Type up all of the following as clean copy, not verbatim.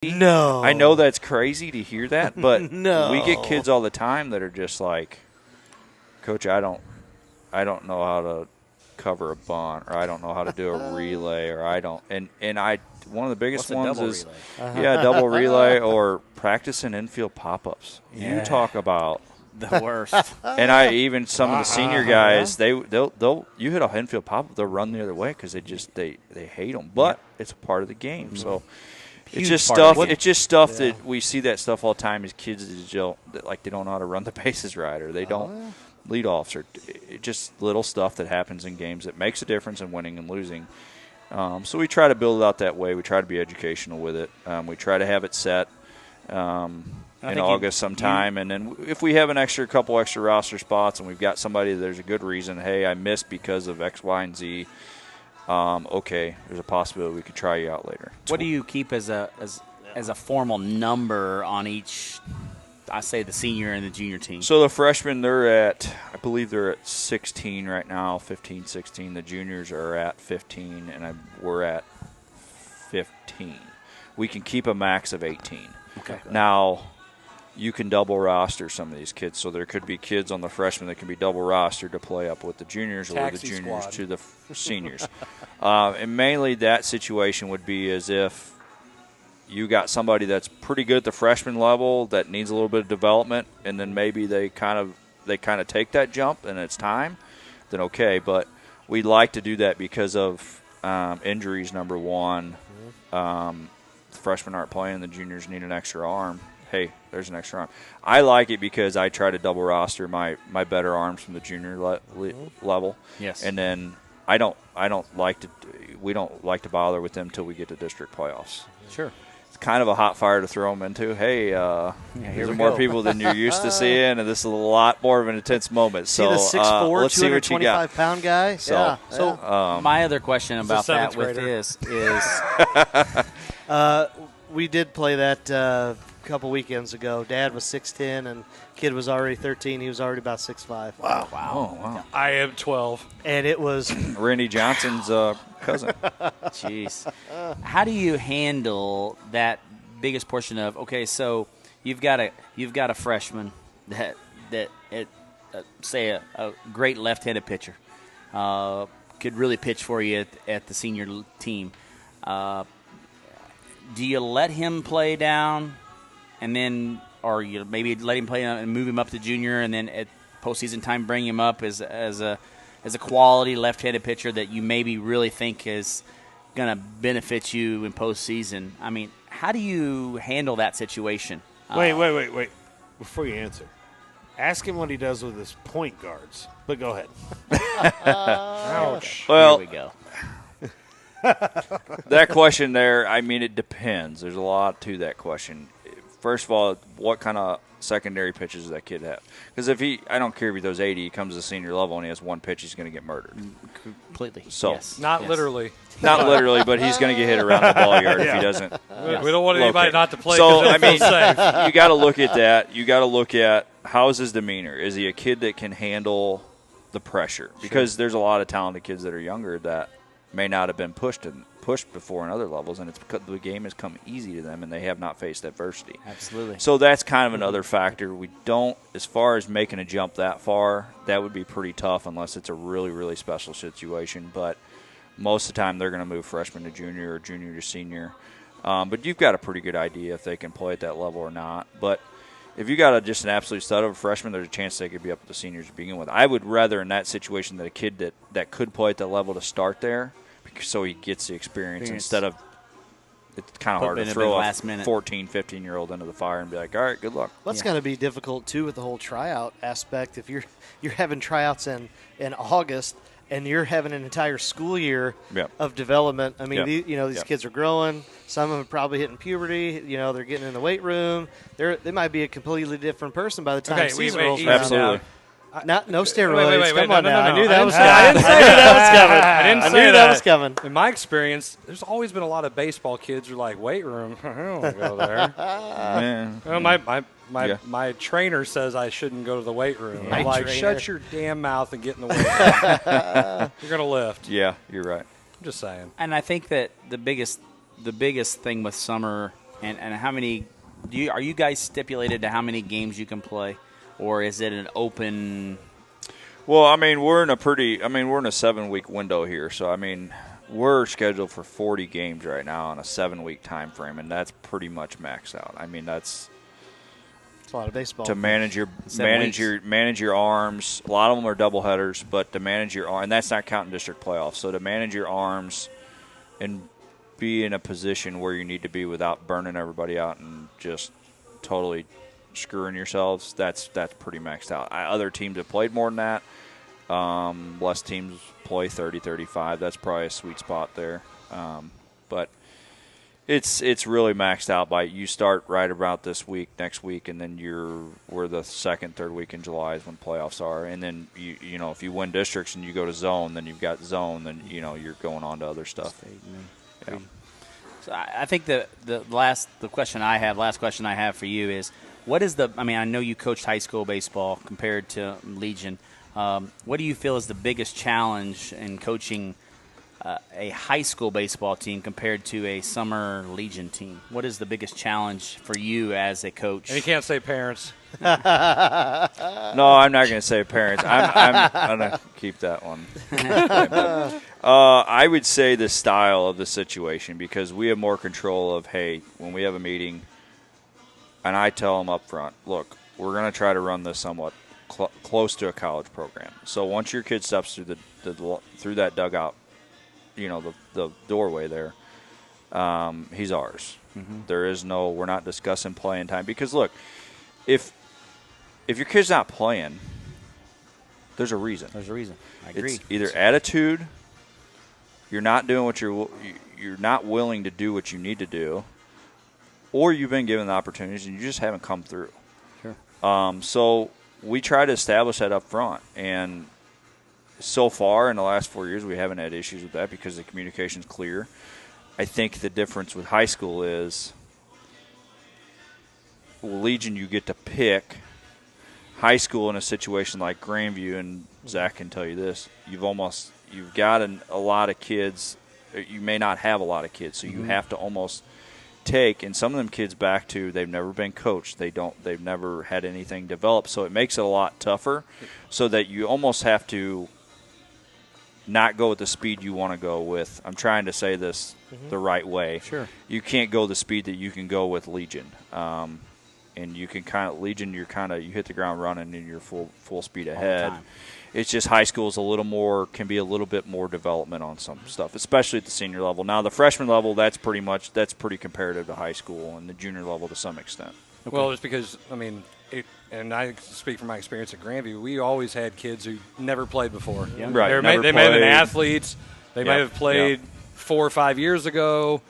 No. I know that's crazy to hear that, but No. we get kids all the time that are just like, Coach, I don't know how to cover a bunt, or I don't know how to do a relay, or I don't. And one of the biggest ones is double relay or practicing infield pop-ups. Yeah. You talk about the worst. And some of the senior guys, they'll you hit a infield pop-up, they'll run the other way because they hate them. But it's a part of the game, so. It's just stuff that we see that stuff all the time as kids that like they don't know how to run the bases right, or they don't lead offs, or just little stuff that happens in games that makes a difference in winning and losing. So we try to build it out that way. We try to be educational with it. We try to have it set in August sometime, and then if we have a couple extra roster spots and we've got somebody that there's a good reason, hey, I missed because of X, Y, and Z. Okay, there's a possibility we could try you out later. What do you keep as a formal number on each, I say, the senior and the junior team? So the freshmen, I believe they're at 16 right now, 15, 16. The juniors are at 15, and we're at 15. We can keep a max of 18. Okay. Now, you can double roster some of these kids, so there could be kids on the freshmen that can be double rostered to play up with the juniors, or the juniors to the seniors. And mainly that situation would be as if you got somebody that's pretty good at the freshman level that needs a little bit of development, and then maybe they kind of take that jump and it's time, then okay. But we like to do that because of injuries, number one. The freshmen aren't playing, the juniors need an extra arm. Hey, there's an extra arm. I like it because I try to double roster my better arms from the junior level. Yes. And then we don't like to bother with them until we get to district playoffs. Sure. It's kind of a hot fire to throw them into. Hey, there's more people than you're used to seeing, and this is a lot more of an intense moment. So see the 6'4", let's see what you got. 225-pound guy? So, my other question about that with this is we did play that a couple weekends ago. Dad was 6'10", and kid was already 13. He was already about 6'5". Wow. Oh, wow. I am 12. And it was Randy Johnson's cousin. Jeez. How do you handle that biggest portion of, okay, so you've got a freshman that say a great left-handed pitcher could really pitch for you at the senior team. Do you let him play down, and then, or you maybe let him play and move him up to junior, and then at postseason time bring him up as a quality left-handed pitcher that you maybe really think is going to benefit you in postseason? I mean, how do you handle that situation? Wait. Before you answer, ask him what he does with his point guards. But go ahead. Ouch. Well, here we go. That question there, I mean, it depends. There's a lot to that question. First of all, what kind of secondary pitches does that kid have? Because I don't care if he throws 80, he comes to the senior level and he has one pitch, he's going to get murdered. Completely. So, yes. Not literally. Not literally, but he's going to get hit around the ball yard if he doesn't. We don't want anybody not to play. So, I mean, safe. you got to look at that. You got to look at how's his demeanor. Is he a kid that can handle the pressure? Because there's a lot of talented kids that are younger that may not have been pushed before in other levels, and it's because the game has come easy to them and they have not faced adversity. Absolutely. So that's kind of another factor. We don't, as far as making a jump that far, that would be pretty tough unless it's a really, really special situation. But most of the time they're going to move freshman to junior or junior to senior. But you've got a pretty good idea if they can play at that level or not. But if you got just an absolute stud of a freshman, there's a chance they could be up at the seniors to begin with. I would rather in that situation that a kid that could play at that level to start there, so he gets the experience instead of it's kind of hard to throw a 14, 15-year-old into the fire and be like, all right, good luck. Well, that's going to be difficult, too, with the whole tryout aspect. If you're having tryouts in August and you're having an entire school year of development. I mean, these kids are growing. Some of them are probably hitting puberty. They're getting in the weight room. They might be a completely different person by the time season rolls around. Absolutely. No steroids. Wait, Come on now. no. I knew that was coming. I didn't say that. I knew that was coming. In my experience, there's always been a lot of baseball kids who are like, weight room. I don't want to go there. Well, my trainer says I shouldn't go to the weight room. I'm like, shut your damn mouth and get in the weight room. You're going to lift. Yeah, you're right. I'm just saying. And I think that the biggest thing with summer And how many are you guys stipulated to how many games you can play, or is it an open? Well, I mean, we're in a 7-week window here, so I mean, we're scheduled for 40 games right now on a 7-week time frame, and that's pretty much maxed out. I mean, that's a lot of baseball to manage your arms. A lot of them are doubleheaders, but to manage your arm, and that's not counting district playoffs. So to manage your arms and be in a position where you need to be without burning everybody out and just totally screwing yourselves, that's pretty maxed out. Other teams have played more than that. Less teams play 30, 35. That's probably a sweet spot there. But it's really maxed out by you start right about this week, next week, and then we're the second, third week in July is when playoffs are. And then you know if you win districts and you go to zone, then you've got zone, then you're going on to other stuff. Yeah. So I think the last question I have for you is, what is I mean, I know you coached high school baseball compared to Legion. What do you feel is the biggest challenge in coaching a high school baseball team compared to a summer Legion team? What is the biggest challenge for you as a coach? And you can't say parents. No, I'm not going to say parents. I'm going to keep that one. I would say the style of the situation, because we have more control of, hey, when we have a meeting, and I tell them up front, look, we're going to try to run this somewhat close to a college program. So once your kid steps through that dugout, the doorway there, he's ours. Mm-hmm. There is we're not discussing playing time, because look, if your kid's not playing, there's a reason. I agree. It's either attitude, you're not doing what you're not willing to do what you need to do, or you've been given the opportunities and you just haven't come through. Sure. So we try to establish that up front, and so far in the last 4 years we haven't had issues with that because the communication's clear. I think the difference with high school is, Legion, you get to pick. High school in a situation like Grandview, and Zach can tell you this, you've got a lot of kids. You may not have a lot of kids, so you have to almost take, and some of them kids back to, they've never been coached, they've never had anything developed, so it makes it a lot tougher, so that you almost have to not go at the speed you want to go with. I'm trying to say this the right way. Sure. You can't go the speed that you can go with Legion. And you can Legion, you hit the ground running and you're full speed ahead. It's just high school is can be a little bit more development on some stuff, especially at the senior level. Now the freshman level, that's pretty comparative to high school, and the junior level to some extent. Okay. Well, it's because, I mean, and I speak from my experience at Grandview, we always had kids who never played before. Yeah. Right. They may have been athletes. They may have played 4 or 5 years ago.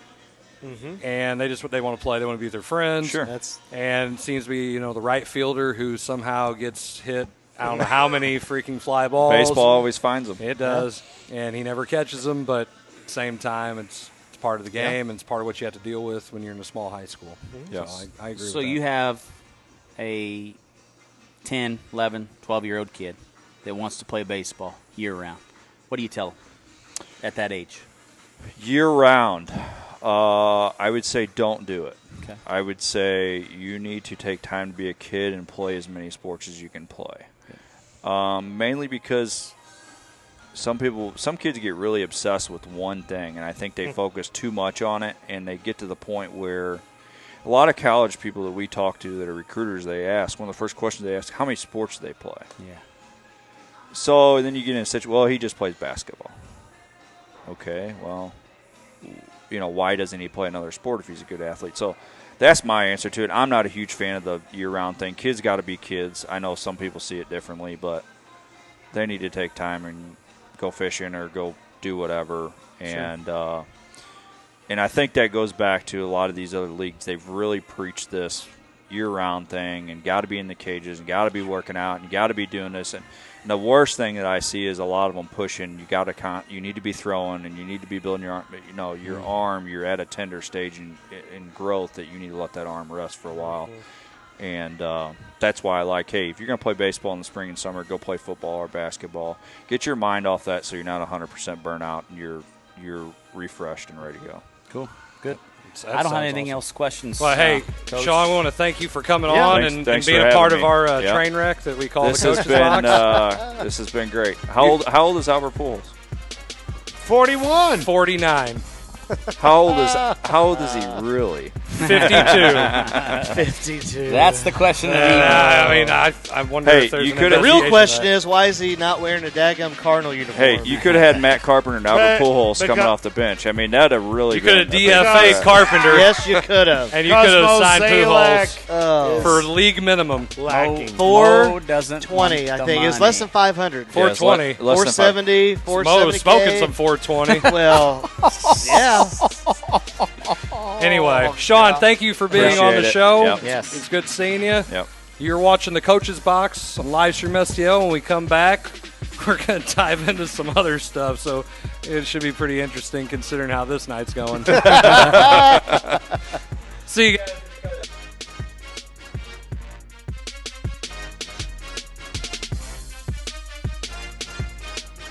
Mm-hmm. And they want to play. They want to be with their friends. Sure. And it seems to be the right fielder who somehow gets hit. I don't know how many freaking fly balls. Baseball always finds them. It does, and he never catches them. But at the same time, it's part of the game, and it's part of what you have to deal with when you're in a small high school. Mm-hmm. Yes. So I agree. So with that. you have a 10, 11, 12-year-old kid that wants to play baseball year-round. What do you tell them at that age? Year-round. I would say don't do it. Okay. I would say you need to take time to be a kid and play as many sports as you can play. Okay. Mainly because some kids get really obsessed with one thing, and I think they focus too much on it, and they get to the point where a lot of college people that we talk to that are recruiters, one of the first questions they ask, how many sports do they play? Yeah. So then you get in a situation, well, he just plays basketball. Okay, well, why doesn't he play another sport if he's a good athlete? So that's my answer to it. I'm not a huge fan of the year-round thing. Kids got to be kids. I know some people see it differently, but they need to take time and go fishing or go do whatever. Sure. And I think that goes back to a lot of these other leagues. They've really preached this year-round thing and got to be in the cages and got to be working out and got to be doing this. And the worst thing that I see is a lot of them pushing. You need to be throwing and you need to be building your arm. Your arm. You're at a tender stage in growth that you need to let that arm rest for a while. And that's why I like, hey, if you're going to play baseball in the spring and summer, go play football or basketball. Get your mind off that so you're not 100% burnt out and you're refreshed and ready to go. Cool. Good. I don't have anything else. Questions? Well, hey, Coach? Sean, we want to thank you for coming on and being a part of our train wreck that we call the Coach's Box. This has been great. How old is Albert Pujols? 41. 49. How old is he really? 52. 52. That's the question. I wonder if there's the real question is, why is he not wearing a daggum Cardinal uniform? Hey, you could have had Matt Carpenter and Albert Pujols coming off the bench. I mean, that'd have really You could have DFA'd Carpenter. Yes, you could have. And you could have signed Pujols for league minimum. Lacking. 420, I think. It was less than 500. 420. 470. 470. Smoking some 420. Well, yeah. Anyway, Sean, thank you for being on the show. Yep. Yes. It's good seeing you. Yep. You're watching the Coach's Box on Livestream STL. When we come back, we're going to dive into some other stuff. So it should be pretty interesting considering how this night's going. See you guys.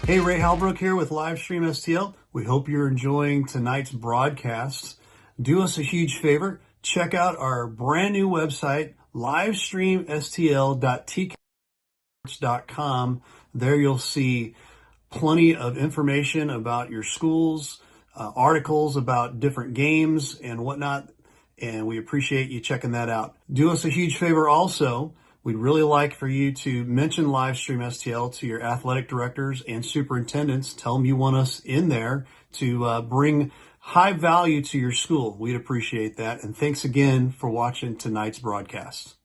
Hey, Ray Halbrook here with Livestream STL. We hope you're enjoying tonight's broadcast. Do us a huge favor. Check out our brand new website, livestreamstl.tcsports.com. There you'll see plenty of information about your schools, articles about different games and whatnot, and we appreciate you checking that out. Do us a huge favor also. We'd really like for you to mention Livestream STL to your athletic directors and superintendents. Tell them you want us in there to bring high value to your school. We'd appreciate that. And thanks again for watching tonight's broadcast.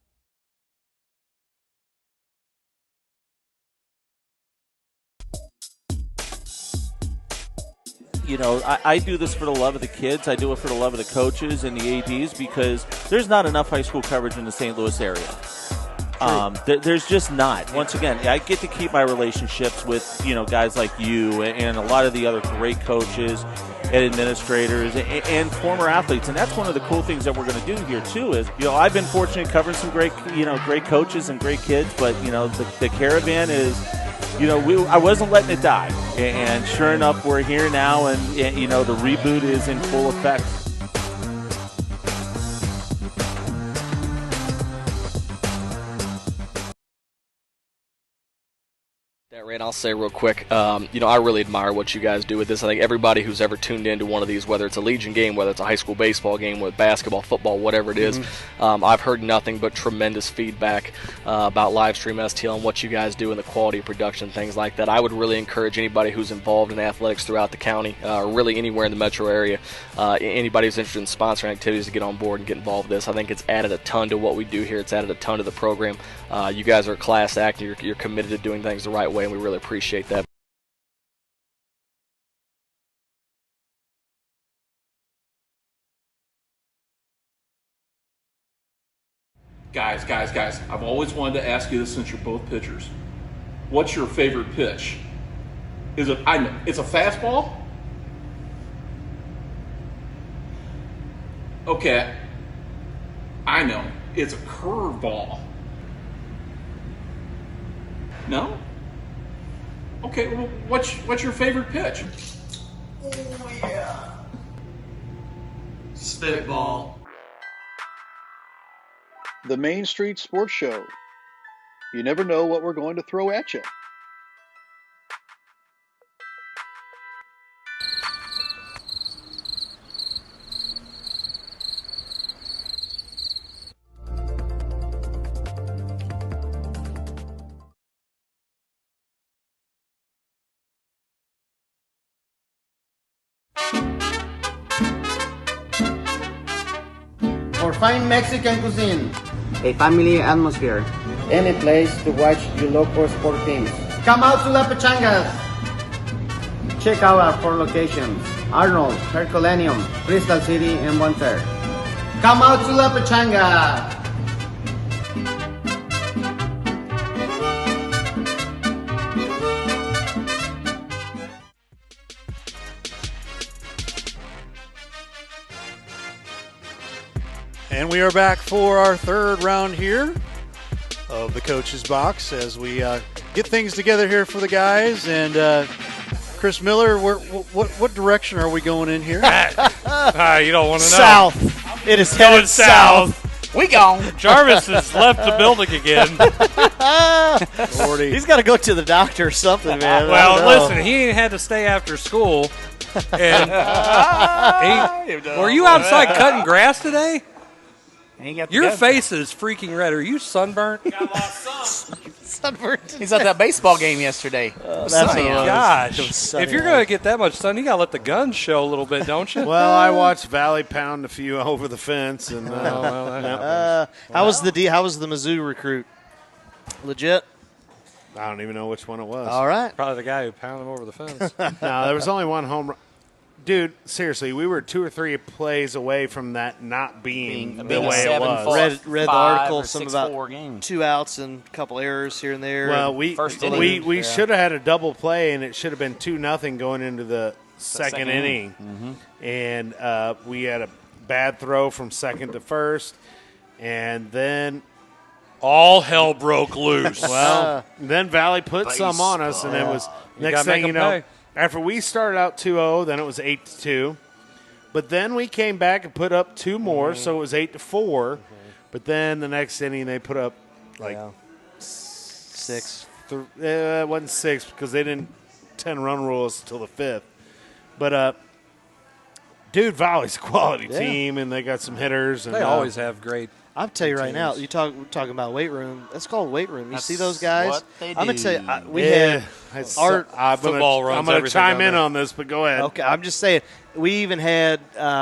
You know, I do this for the love of the kids. I do it for the love of the coaches and the ADs because there's not enough high school coverage in the St. Louis area. There's just not. Once again, I get to keep my relationships with, guys like you and a lot of the other great coaches and administrators and former athletes. And that's one of the cool things that we're going to do here, too, is, I've been fortunate covering some great coaches and great kids, but, the Caravan is, I wasn't letting it die. And sure enough, we're here now, and the reboot is in full effect. And I'll say real quick, I really admire what you guys do with this. I think everybody who's ever tuned into one of these, whether it's a Legion game, whether it's a high school baseball game, with basketball, football, whatever it is, I've heard nothing but tremendous feedback about Livestream STL and what you guys do and the quality of production, things like that. I would really encourage anybody who's involved in athletics throughout the county, or really anywhere in the metro area, anybody who's interested in sponsoring activities to get on board and get involved with this. I think it's added a ton to what we do here. It's added a ton to the program. You guys are a class act, and you're committed to doing things the right way, and we really appreciate that. Guys, I've always wanted to ask you this since you're both pitchers. What's your favorite pitch? It's a fastball? Okay, I know. It's a curveball. No? Okay, well, what's your favorite pitch? Oh, yeah. Spitball. The Main Street Sports Show. You never know what we're going to throw at you. For fine Mexican cuisine, a family atmosphere, any place to watch your local sport teams. Come out to La Pechangas. Check out our 4 locations: Arnold, Herculaneum, Crystal City, and One Fair. Come out to La Pechanga. And we are back for our third round here of the Coach's Box as we get things together here for the guys. And Chris Miller, what direction are we going in here? You don't want to know. South. It is headed south. We gone. Jarvis has left the building again. He's got to go to the doctor or something, man. Well, listen, he ain't had to stay after school. And were you outside cutting grass today? Your face is freaking red. Are you sunburnt? Got a lot of sun. Sunburnt. He's at that baseball game yesterday. Gosh. If you're going to get that much sun, you got to let the guns show a little bit, don't you? Well, I watched Valley pound a few over the fence. And how was the Mizzou recruit? Legit? I don't even know which one it was. All right. Probably the guy who pounded him over the fence. No, there was only one home run. Dude, seriously, we were 2 or 3 plays away from that not being the way it was. Read the article, some about 2 outs and a couple errors here and there. Well, we should have had a double play, and it should have been 2-0 going into the second inning. Mm-hmm. And we had a bad throw from second to first, and then all hell broke loose. Well, then Valley put some on us, and it was next thing you know. After we started out 2-0, then it was 8-2. But then we came back and put up 2 more, so it was 8-4. But then the next inning they put up like 6. It wasn't 6 because they didn't 10-run rules until the 5th. But dude, Valley's a quality team, and they got some hitters. And they always have great. I'll tell you right now, we're talking about weight room. That's called weight room. You see those guys? What they do. I'm going to tell you, we had our football runs. I'm going to chime in on this, but go ahead. Okay, I'm just saying, we even had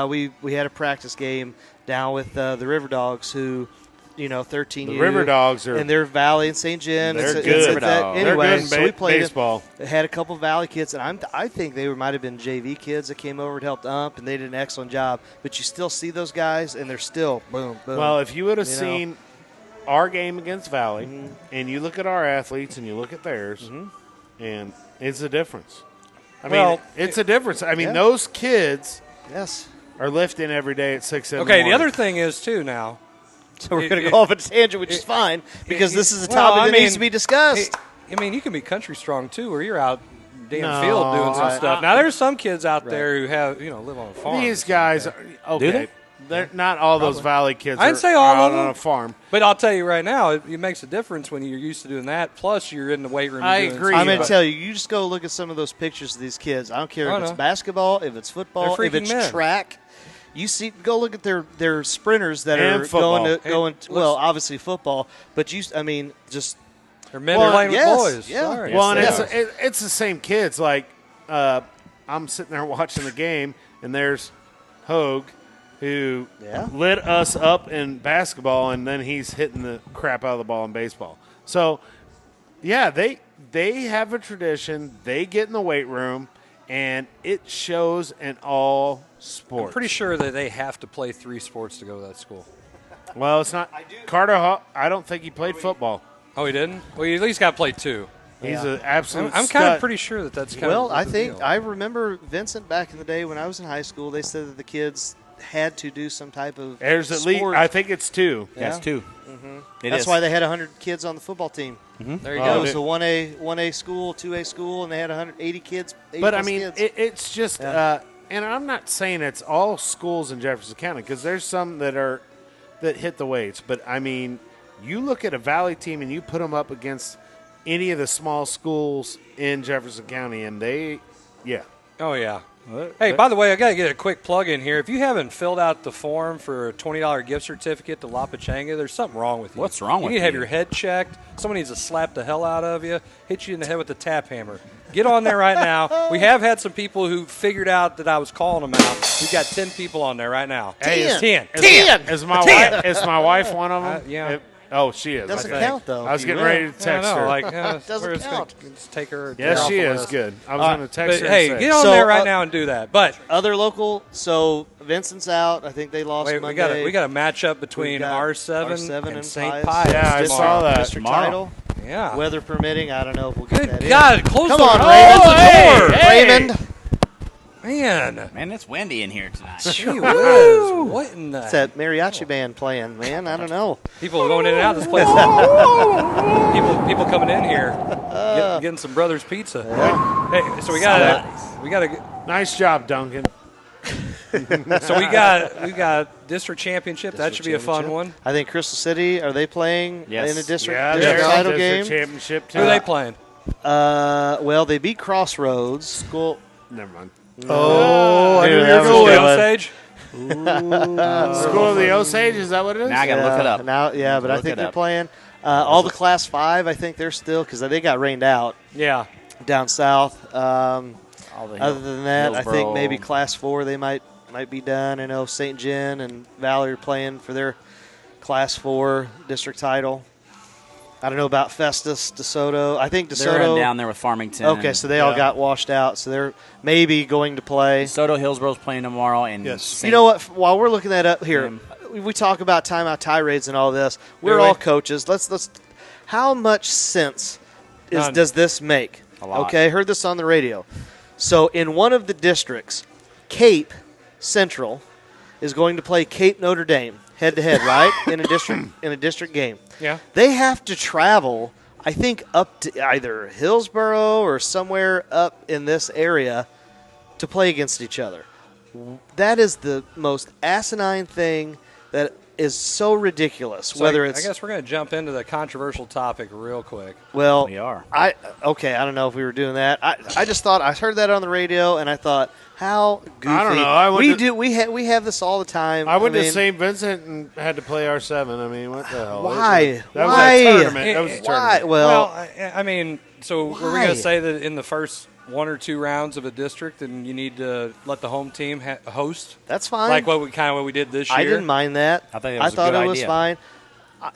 we had a practice game down with the River Dogs, who, 13 The River Dogs are, and they're Valley and St. John. They're good. Anyway, they're good in so we played baseball. Had a couple Valley kids, and I think they might have been JV kids that came over to help ump, and they did an excellent job. But you still see those guys, and they're still boom, boom. Well, if you would have seen our game against Valley, and you look at our athletes and you look at theirs, and it's a difference. I mean, it's a difference. I mean, those kids are lifting every day at 6 in the morning. The other thing is, too, now. So we're going to go off a tangent, which is fine, because this is a topic that needs to be discussed. I mean, you can be country strong, too, where you're out damn field doing some stuff. Now, there's some kids out there who have, live on a farm. These guys are, okay. They're not all those Valley kids I'd say all out of them. on a farm. But I'll tell you right now, it makes a difference when you're used to doing that, plus you're in the weight room. I agree. I'm going to tell you, you just go look at some of those pictures of these kids. I don't care if it's basketball, if it's football, if it's track. You go look at their sprinters that are going. Well, obviously football, but they're men playing with boys. Yeah. Sorry. Well, and it's the same kids. Like I'm sitting there watching the game, and there's Hogue, who lit us up in basketball, and then he's hitting the crap out of the ball in baseball. So, yeah, they have a tradition. They get in the weight room, and it shows in all sports. I'm pretty sure that they have to play 3 sports to go to that school. Well, it's not. Carter, I don't think he played football. Oh, he didn't? Well, he at least got to play 2. He's an absolute I'm kind of pretty sure that's kind of I think I remember Vincent back in the day when I was in high school. They said that the kids had to do some type of There's at least, I think it's 2. Yeah, it's 2. Mm-hmm. That's why they had 100 kids on the football team. Mm-hmm. There you go. It was a 1A school, 2A school, and they had 180 kids. But, I mean, it's just and I'm not saying it's all schools in Jefferson County, because there's some that hit the weights. But, I mean, you look at a Valley team and you put them up against any of the small schools in Jefferson County, and Oh, yeah. Hey, by the way, I got to get a quick plug in here. If you haven't filled out the form for a $20 gift certificate to La Pechanga, there's something wrong with you. What's wrong with you? You need to have your head checked. Someone needs to slap the hell out of you, hit you in the head with a tap hammer. Get on there right now. We have had some people who figured out that I was calling them out. We've got 10 people on there right now. 10. Is my wife one of them? Yeah. She is. Doesn't count, though. I was getting ready to text her. Doesn't count. Let's take her. Yes, she is. Good. I was going to text her. Hey, get on there right now and do that. But other local, so Vincent's out. I think they lost Monday. We got a matchup between R7 and St. Pius. Yeah, I saw that. District title. Yeah. Weather permitting, I don't know if we'll get that in. Good God, close the door. Come on, Raymond. Raymond. Man, it's windy in here tonight. What in the? It's that mariachi band playing, man. I don't know. People going in and out of this place. people coming in here, getting some Brothers Pizza. Hey, so we got a nice job, Duncan. So we got district championship. That should be a fun one. I think Crystal City, are they playing in a district title game? Championship too. Who are they playing? Well, they beat Crossroads. School. Never mind. Oh, I knew that was Osage. School of the Osage, is that what it is? Now I got to look it up. Now, but I think they're playing. All the Class 5, I think they're still, because they got rained out. Yeah. Down south. Other than that, I think maybe Class 4 they might be done. I know St. John and Valley are playing for their Class 4 district title. I don't know about Festus, DeSoto. I think DeSoto. They're down there with Farmington. Okay, so they all got washed out. So they're maybe going to play. DeSoto Hillsboro's playing tomorrow. And you know what? While we're looking that up here, we talk about timeout tirades and all this. We're all coaches. Let's. How much sense does this make? A lot. Okay, heard this on the radio. So in one of the districts, Cape Central is going to play Cape Notre Dame head-to-head, right, in a district game. Yeah. They have to travel, I think, up to either Hillsboro or somewhere up in this area to play against each other. That is the most asinine thing that is so ridiculous. So I guess we're going to jump into the controversial topic real quick. Well, we are. I don't know if we were doing that. I just thought I heard that on the radio and I thought, how goofy. I don't know. We have this all the time. I went to St. Vincent and had to play R7. I mean, what the hell? Why? That was a tournament. That was a tournament. Well, I mean, so were we going to say that in the first one or two rounds of a district, and you need to let the home team host? That's fine. Like what we did this year. I didn't mind that. I thought it was fine.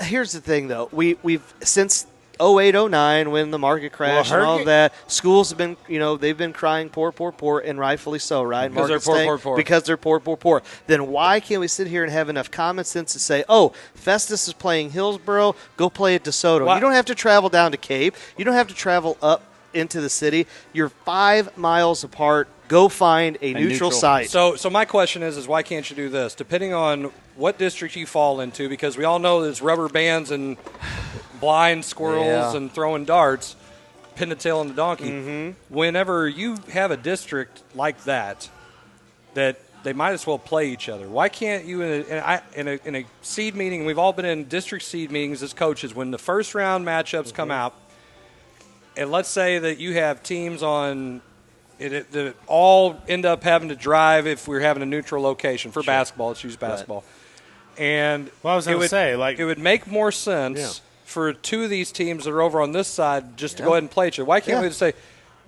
Here's the thing, though. We've since 08-09 when the market crashed and all of that, schools have been, they've been crying poor, and rightfully so, right? Because they're poor. Because they're poor. Then why can't we sit here and have enough common sense to say, oh, Festus is playing Hillsboro, go play at DeSoto. You don't have to travel down to Cape. You don't have to travel up into the city. You're 5 miles apart. Go find a neutral site. So my question is why can't you do this? Depending on what district you fall into, because we all know there's rubber bands and blind squirrels and throwing darts, pin the tail on the donkey. Mm-hmm. Whenever you have a district like that they might as well play each other. Why can't you in a seed meeting? We've all been in district seed meetings as coaches. When the first round matchups come out, and let's say that you have teams on it that all end up having to drive if we're having a neutral location for basketball. Let's use basketball. Right. And I was going to say, it would make more sense for two of these teams that are over on this side just to go ahead and play each other. Why can't we just say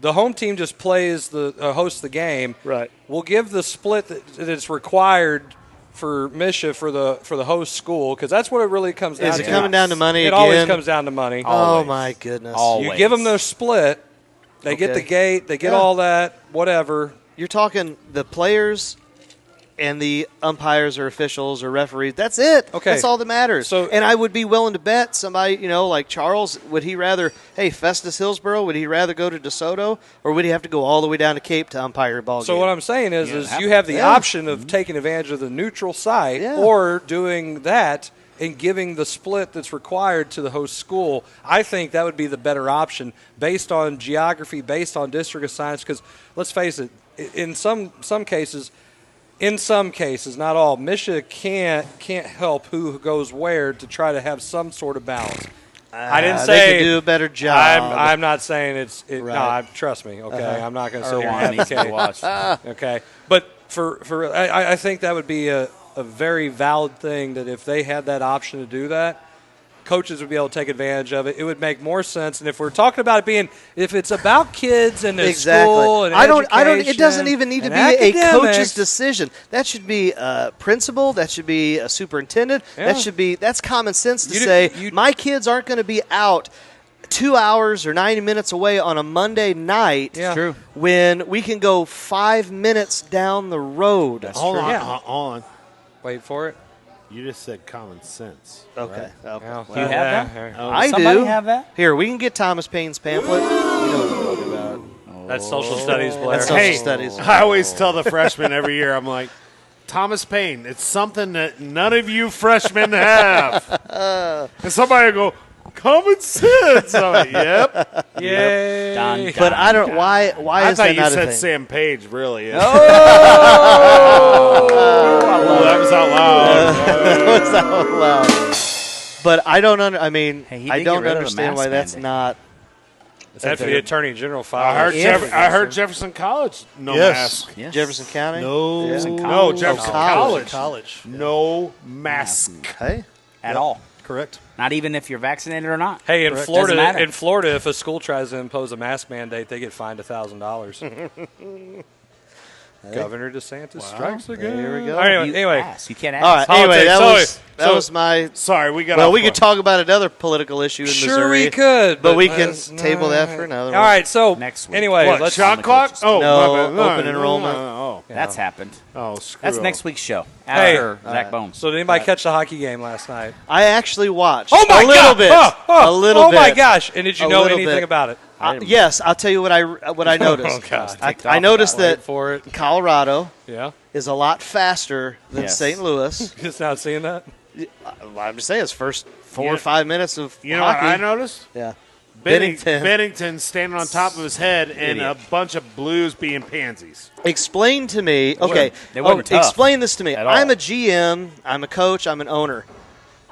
the home team just plays hosts the game? Right. We'll give the split that's required for Misha for the host school, because that's what it really comes down to. Is it coming down to money It again? always comes down to money. Oh, my goodness. You give them their split. They get the gate. They get all that, whatever. You're talking the players and the umpires or officials or referees. That's it. Okay. That's all that matters. And I would be willing to bet somebody, like Charles, would he rather, Festus Hillsboro, would he rather go to DeSoto, or would he have to go all the way down to Cape to umpire a ball game? So what I'm saying is you have the option of taking advantage of the neutral site or doing that and giving the split that's required to the host school. I think that would be the better option based on geography, based on district assignments, because let's face it, in some cases, not all, Misha can't help who goes where to try to have some sort of balance. I didn't say they could do a better job. I'm not saying it's right. No, trust me. Okay, I'm not going to say Erwan needs to watch. Okay, but I think that would be a very valid thing, that if they had that option to do that, coaches would be able to take advantage of it. It would make more sense. And if we're talking about it being, if it's about kids and the school and it doesn't even need to be a coach's decision. That should be a principal. That should be a superintendent. That's common sense to say, my kids aren't going to be out 2 hours or 90 minutes away on a Monday night when we can go 5 minutes down the road. Hold on. Wait for it. You just said common sense. Okay. Right? Okay. Do you have that? I Somebody do. have that? Here, we can get Thomas Paine's pamphlet. You know what I'm talking about. That's social studies, Blair. That's social studies. I always tell the freshmen every year, I'm like, Thomas Paine, it's something that none of you freshmen have. And somebody will go, common sense. I'm like, yep. Yay. Done. But I don't. Why I is thought that you not a said thing? Sam Page, really. Oh, that was out loud. That was out loud. But I don't I mean, Hey, I don't understand why that's mandate. not. That's the Attorney General I filed. heard Jefferson College, no Yes. mask. Yes. Jefferson County. No, Jefferson Jefferson College. College. No mask. Hey, at all. Correct. Not even if you're vaccinated or not. Hey, in Correct. Doesn't matter. Florida, if a school tries to impose a mask mandate, they get fined $1,000. Governor DeSantis strikes again. There we go. Anyway, You can't ask. all right. Anyway, that was my. Sorry, we got. Well, off we point. could talk about another political issue in sure Missouri. we could, but we can let's table that not. for another. All right, so Next week. anyway, What, let's shot clock? Oh, No, my bad. open enrollment. Oh, That's happened. screw That's up. next week's show Hey, after Zach Bones. So did anybody catch the hockey game last night? I actually watched. Oh my a little God. bit. A little oh bit. my gosh! And did you A know little anything bit. about it? Yes, I'll tell you what I noticed. Oh, God. I noticed Wait that for it. Colorado Yeah, is a lot faster than Yes. St. Louis. just not seeing that. I'm just saying, it's first 4 Yeah. or 5 minutes of You know what hockey. I noticed? Yeah. Bennington standing on top of his head and a bunch of Blues being pansies. Explain to me. Okay. They weren't tough explain this to me. at all. I'm a GM. I'm a coach. I'm an owner.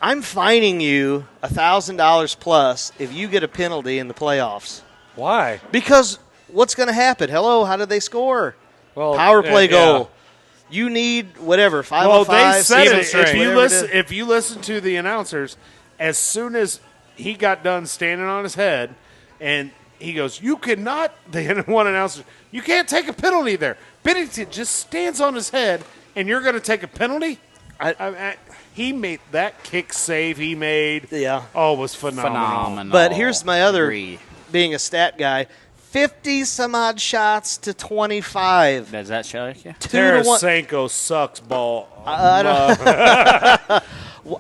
I'm fining you $1,000 plus if you get a penalty in the playoffs. Why? Because what's going to happen? Hello, how did they score? Well, Power play yeah. goal. You need whatever 5 Well, on 5. they said seven it. straight, If you whatever it listen, is. if you listen to the announcers, as soon as he got done standing on his head, and he goes, "You cannot." They had one announcer, "You can't take a penalty there." Bennington just stands on his head, and you're going to take a penalty. He made that kick save. He made. Yeah. Oh, it was phenomenal. But here's my other, Agreed. being a stat guy, 50 some odd shots to 25. Does that show you? 2 to 1. Tarasenko sucks ball.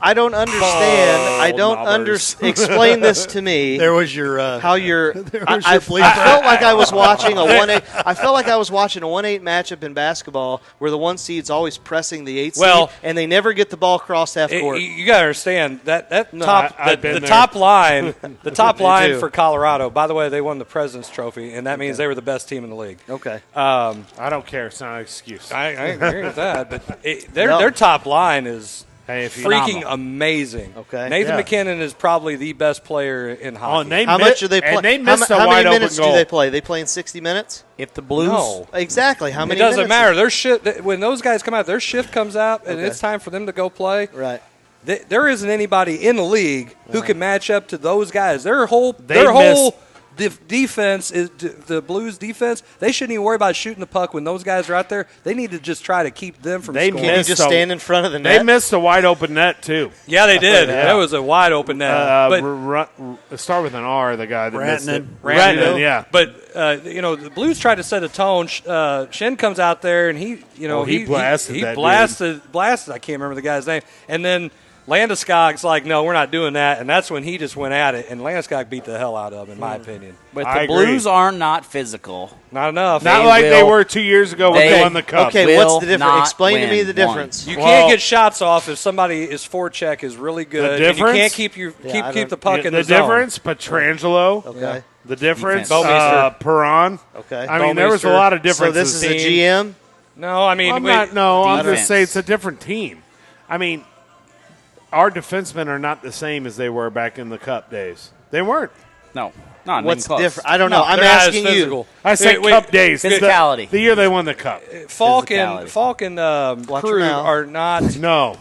I don't understand. I don't understand. Explain this to me. There was your how you're. I flea felt like I was watching a 1-8. I felt like I was watching a 1-8 matchup in basketball where the 1 seed's always pressing the 8 seed, and they never get the ball across half court. You got to understand that No, top I've the been there. top line, the top line too. for Colorado. By the way, they won the President's Trophy, and that means they were the best team in the league. Okay. I don't care. It's not an excuse. I agree with that, but their top line is freaking Phenomenal. amazing. Okay. Nathan Yeah. McKinnon is probably the best player in hockey. and How much do they play? And they missed how a many wide open minutes goal. do they play? They play in 60 minutes? If the Blues, No. Exactly. How It many doesn't minutes? matter. Their shift when those guys come out, their shift comes out, and Okay. it's time for them to go play. Right. There isn't anybody in the league who can match up to those guys. Their whole defense is the Blues defense. They shouldn't even worry about shooting the puck when those guys are out there. They need to just try to keep them from They scoring. Can you just stand in front of the They net? missed a wide open net too. Yeah, they did. Yeah. That was a wide open net. But Start with an R. The guy that missed it. Rantanen. Yeah. But the Blues tried to set a tone. Shen comes out there and he blasted that blasted. I can't remember the guy's name. And then Landeskog's like, no, we're not doing that. And that's when he just went at it. And Landeskog beat the hell out of him, in my opinion. but I the agree. Blues are not physical. Not enough. Not like they were 2 years ago when they won the cup. Okay, will what's the difference? not Explain to me win the difference. You Well- can't get shots off if somebody's forecheck is really good. The And you can't difference? keep I keep the don't- puck in the the zone. difference, Petrangelo. Okay. The difference, Defense. Perron. Okay. I mean, there was a lot of So differences. this is a GM? No, I mean, I'm just Defense. saying it's a different team. I mean, our defensemen are not the same as they were back in the Cup days. They weren't. No, not even What's close. different? I don't know. I'm they're not as asking you. physical. I say Wait, Cup days. Physicality. The year they won the Cup. Falk Physicality. and Watch Crew your mouth. are not. No.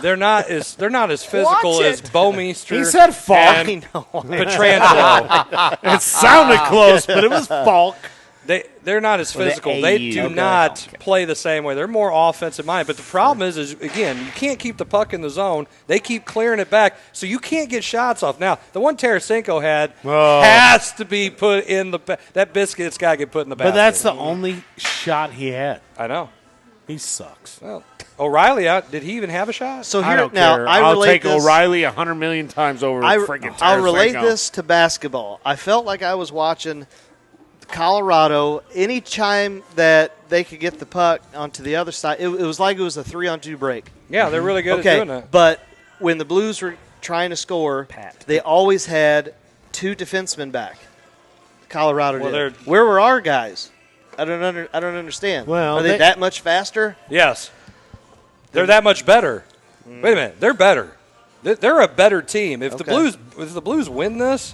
They're not as physical Watch as it. Bowmeister. He said Falk. I and know. Petrangelo. It sounded close, but it was Falk. They're not as Or the physical. They AU. do Okay. not play the same way. They're more offensive minded. But the problem is again, you can't keep the puck in the zone. They keep clearing it back, so you can't get shots off. Now, the one Tarasenko had has to be put in that biscuit's got to get put in the basket. But that's the only shot he had. I know. He sucks. Well, O'Reilly out. Did he even have a shot? So I here don't now, care. I I'll relate take this. O'Reilly 100 million times over freaking I'll relate Tarasenko. this to basketball. I felt like I was watching Colorado. Any time that they could get the puck onto the other side, it was like it was a 3-on-2 break. Yeah, they're really good at Okay, doing that. but when the Blues were trying to score, they always had 2 defensemen back. Colorado did. Where were our guys? I don't understand. Well, are they that much faster? Yes. They're that much better. Wait a minute. They're better. They're a better team. If the Blues win this,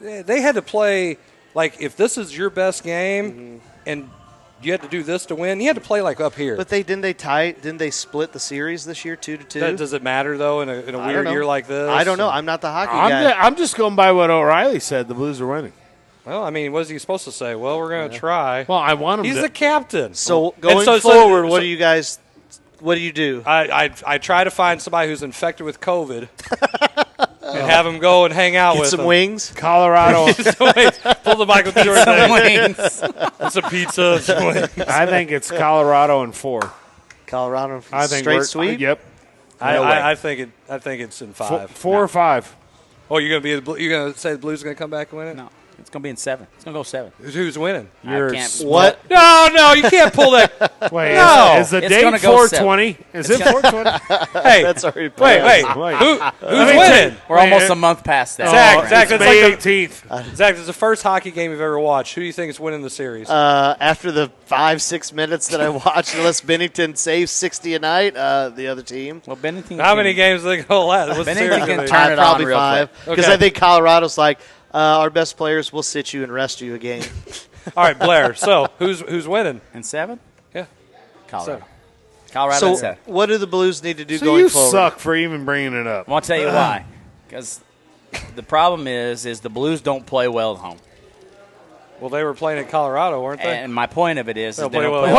they had to play like if this is your best game and you had to do this to win, you had to play like up here. But didn't they split the series this year 2-2? Does it matter though in a weird year like this? I don't know. I'm not the hockey guy. I'm just going by what O'Reilly said. The Blues are winning. Well, I mean, what is he supposed to say? Well, we're going to try. Well, I want him. He's the captain. So going forward, what do you guys? What do you do? I try to find somebody who's infected with COVID and have him go and hang out with some them. wings. Colorado. Pull the Michael Jordan. Some wings. And some pizza. Some wings. I think it's Colorado in 4. Colorado. I think straight sweep. Yep. I think it's in 5. 4 or 5. Oh, you're gonna say the Blues are gonna come back and win it? No. It's going to be in 7. It's going to go 7. Who's winning? What? No, you can't pull that. Wait, no. is the date 420? Is it 420? Hey, that's already wait. Who's winning? We're almost a month past that. Zach, it's May 18th. Zach, this is the first hockey game you've ever watched. Who do you think is winning the series? After the 5-6 minutes that I watched, unless Bennington saves 60 a night, the other team. Well, Bennington. How many games are they going to last? What's Bennington the can series turn it probably on real 5. quick. Because I think Colorado's like, our best players will sit you and rest you a game. All right, Blair. So who's winning? In 7? Yeah, Colorado. Colorado. So what do the Blues need to do So going you forward? suck for even bringing it up. I'll tell you why. Because the problem is the Blues don't play well at home. Well, they were playing at Colorado, weren't they? And my point of it is they play don't well. play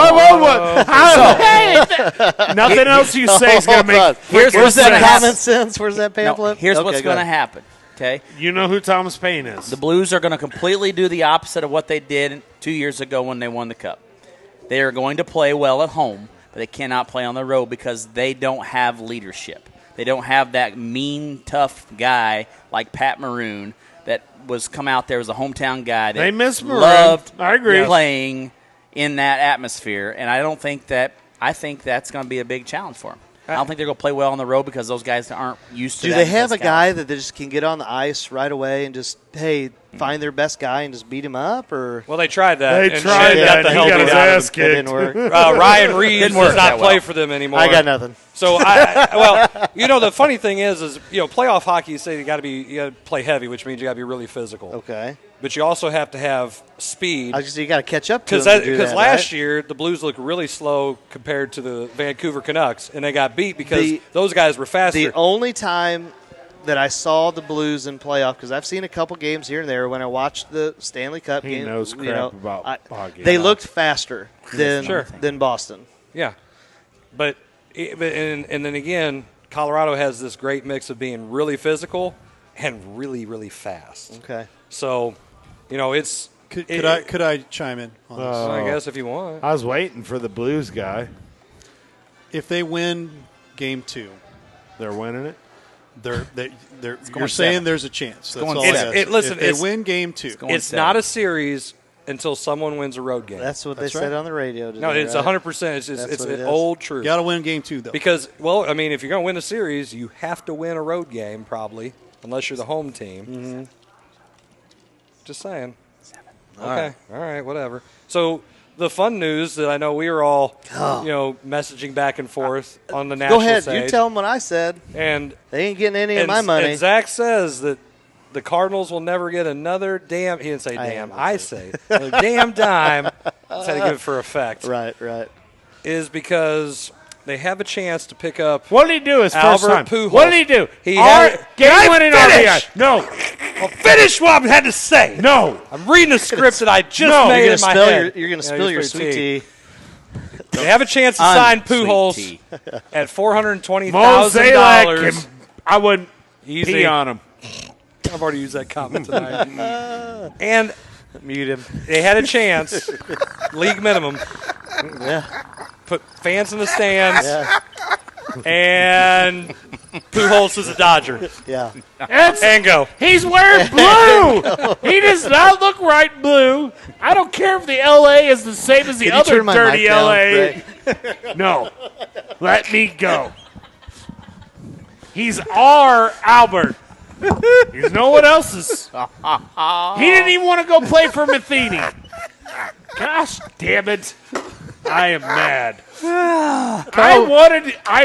Whoa. Nothing else you say is going to make. Where's that common sense? Where's that pamphlet? No, here's what's going to happen. Okay. You know who Thomas Paine is. The Blues are going to completely do the opposite of what they did 2 years ago when they won the Cup. They are going to play well at home, but they cannot play on the road because they don't have leadership. They don't have that mean, tough guy like Pat Maroon that was come out there as a hometown guy that they miss Maroon. Loved I agree. playing in that atmosphere, and I think that's going to be a big challenge for them. I don't think they're going to play well on the road because those guys aren't used to that. Do they have a guy that they just can get on the ice right away and just, find their best guy and just beat him up? Or well, they tried that. They tried that. The He got his ass kicked. Didn't work. Ryan Reeves does not play for them anymore. I got nothing. So, the funny thing is, playoff hockey, you say you got to play heavy, which means you got to be really physical. Okay. But you also have to have speed. You got to catch up to them. Because last year the Blues looked really slow compared to the Vancouver Canucks, and they got beat because those guys were faster. The only time that I saw the Blues in playoff, because I've seen a couple games here and there when I watched the Stanley Cup game. He knows crap about hockey. They looked faster than Boston. Yeah, but and then again, Colorado has this great mix of being really physical and really, really fast. Okay, so it's. Could I chime in on this? I guess if you want. I was waiting for the Blues guy. If they win Game 2, they're winning it. You're saying there's a chance. That's all I ask. Listen, if they win Game 2, it's not a series until someone wins a road game. That's what they said on the radio today. No, it's 100%. It's an old truth. You got to win Game 2 though. Because if you're going to win a series, you have to win a road game probably, unless you're the home team. Mm-hmm. Just saying. 7. Okay. All right. Whatever. So the fun news that I know we were all, messaging back and forth on the national stage. Go ahead. You tell them what I said. And they ain't getting any of my money. And Zach says that the Cardinals will never get another damn. He didn't say damn. I say a damn dime. That's how to give it for effect. Right. Is because they have a chance to pick up. What did he do his first time? Pujols. What did he do? Game-winning RBI. No. Well, finish what I had to say. No. I'm reading a script that I just made in my head. You're going to spill your sweet tea. They have a chance to sign Pujols at $420,000. Mosaic, I wouldn't pee on him. I've already used that comment tonight. And mute him. They had a chance, league minimum. Yeah. Put fans in the stands. Yeah. And Pujols is a Dodger. Yeah. And go. He's wearing blue. He does not look right blue. I don't care if the LA is the same as the other dirty LA. No. Let me go. He's our Albert. He's no one else's. He didn't even want to go play for Matheny. Gosh damn it. I am mad. I'm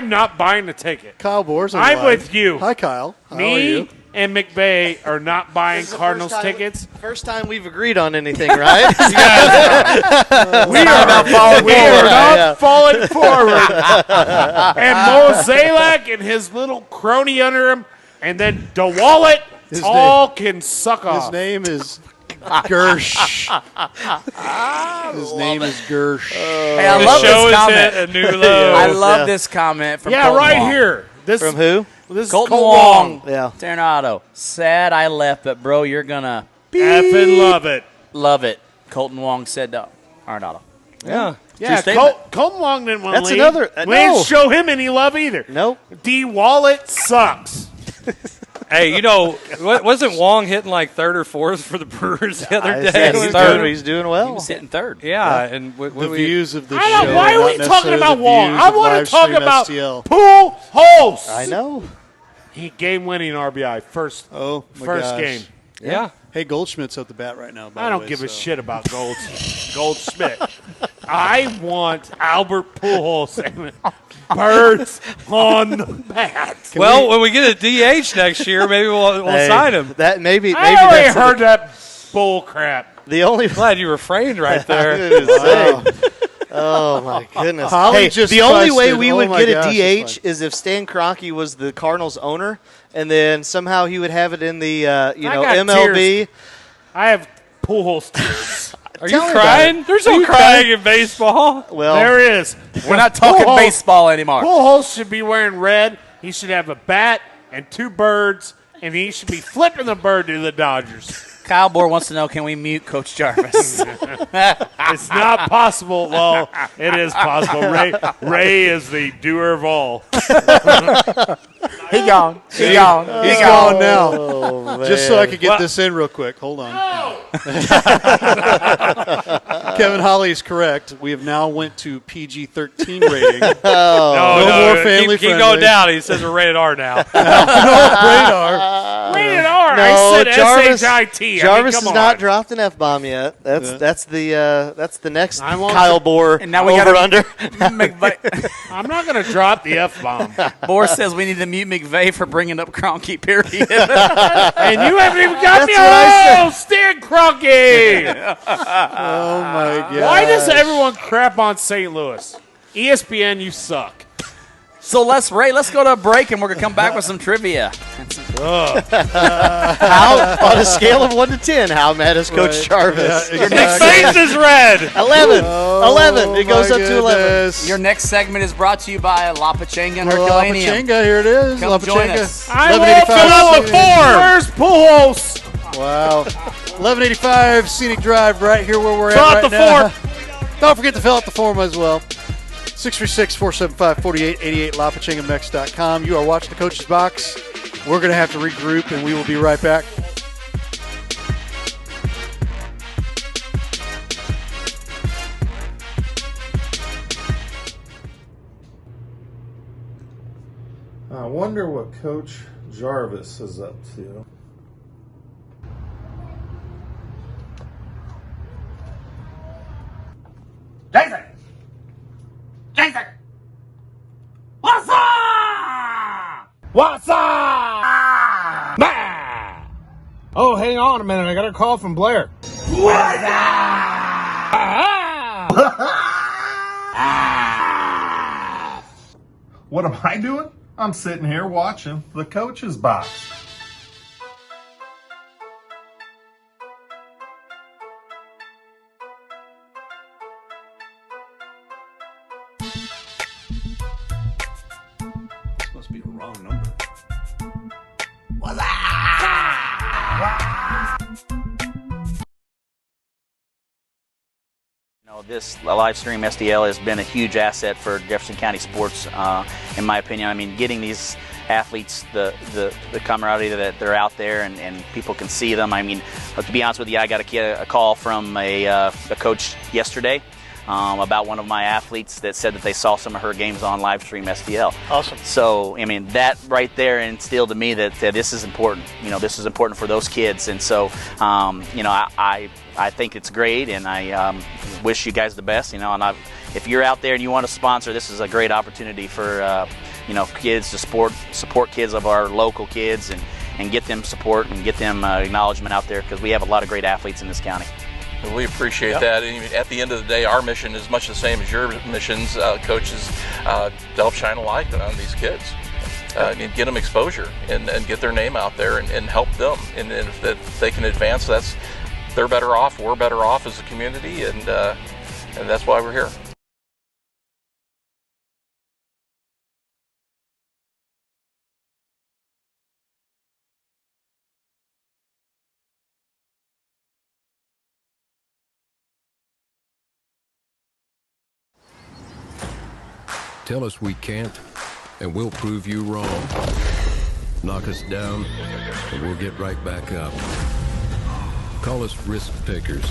not buying the ticket. Kyle Boers. I'm with you. Hi, Kyle. How are Me you? and McVay are not buying Cardinals tickets. First time we've agreed on anything, right? We are not falling forward. And Mo Zalek and his little crony under him, and then DeWallet can suck off. His name is Gersh. His name is Gersh. Hey, I love this comment. A new low. I love this comment from Colton right Wong. here. This From who? This Colton is Wong. Yeah. Tornado. Sad I left, but bro, you're gonna effing love it. love it. Colton Wong said to Arenado. Yeah. Yeah, statement. Colton Wong didn't want to That's leave. another- We no. didn't show him any love either. Nope. D. Wallet sucks. Hey, wasn't Wong hitting like third or fourth for the Brewers the other day? He's doing well. He was hitting third. Yeah, and The views of the I show. don't, why are we not talking necessarily about the Wong? views I of want to talk Livestream about STL. Pool Holes. I know. He game-winning RBI first Oh, my first gosh. game. yeah. Hey, Goldschmidt's at the bat right now. By I the don't way, give a so. shit about Goldschmidt. I want Albert Pujols and birds on the bat. When we get a DH next year, maybe we'll sign him. That maybe I already that's heard that bull crap. the only. Glad you refrained right there. Oh my goodness! Holly Hey, just the only way busted. we Oh would my get gosh, a it's DH is if Stan Kroenke was the Cardinals owner, and then somehow he would have it in the got MLB. tears. I have Pujols tears. Are you Tell me crying? There's no crying in baseball. Well, There is. We're not talking Pujols- baseball anymore. Pujols should be wearing red. He should have a bat and two birds, and he should be flipping the bird to the Dodgers. Kyle Bohr wants to know, can we mute Coach Jarvis? It's not possible. Well, it is possible. Ray is the doer of all. He gone. He gone. He's gone now. Oh, Just so I could get What? this in real quick. Hold on. Kevin Holly is correct. We have now went to PG-13 rating. No more family keep friendly. going down. He says we're rated R now. Radar. Rated R. No, I said Jarvis- SHIT. Jarvis come has not on. dropped an F-bomb yet. That's the next I won't- Kyle Bohr And now we over gotta- under. I'm not going to drop the F-bomb. Bohr says we need to mute McVay for bringing up Kroenke, period. And you haven't even got me. That's what I Oh, Stan Kroenke. Oh, my God. Why does everyone crap on St. Louis? ESPN, you suck. So let's go to a break, and we're going to come back with some trivia. How, on a scale of 1 to 10, how mad is Coach Jarvis? Yeah, His face is red. 11. Oh, 11. It goes my up to 11. goodness. Your next segment is brought to you by La Pachanga and Herculaneum. La Pachanga, here it is. Come La join Pachanga. us. I will fill out the form. Where's Pujols? Wow. 1185 Scenic Drive right here where we're Fill at out right the now. form. Don't forget to fill out the form as well. 636-475-4888, lapachangamex.com. You are watching the Coach's Box. We're going to have to regroup, and we will be right back. I wonder what Coach Jarvis is up to. Jason! What's up? What's up? Man! Oh, hang on a minute. I got a call from Blair. What's up? What am I doing? I'm sitting here watching the Coach's Box. This must be a wrong number. This live stream STL has been a huge asset for Jefferson County sports, in my opinion. I mean, getting these athletes the camaraderie that they're out there and people can see them. I mean, to be honest with you, I got a call from a coach yesterday about one of my athletes that said that they saw some of her games on live stream STL. Awesome. So, I mean, that right there instilled to me that this is important. This is important for those kids. And so, I think it's great, and I wish you guys the best. And if you're out there and you want to sponsor, this is a great opportunity for kids to support kids of our local kids and get them support and get them acknowledgement out there, because we have a lot of great athletes in this county. We appreciate that. And at the end of the day, our mission is much the same as your missions, coaches, to help shine a light on these kids and get them exposure and get their name out there and help them. And if they can advance, they're better off, we're better off as a community, and that's why we're here. Tell us we can't, and we'll prove you wrong. Knock us down, and we'll get right back up. Call us risk takers,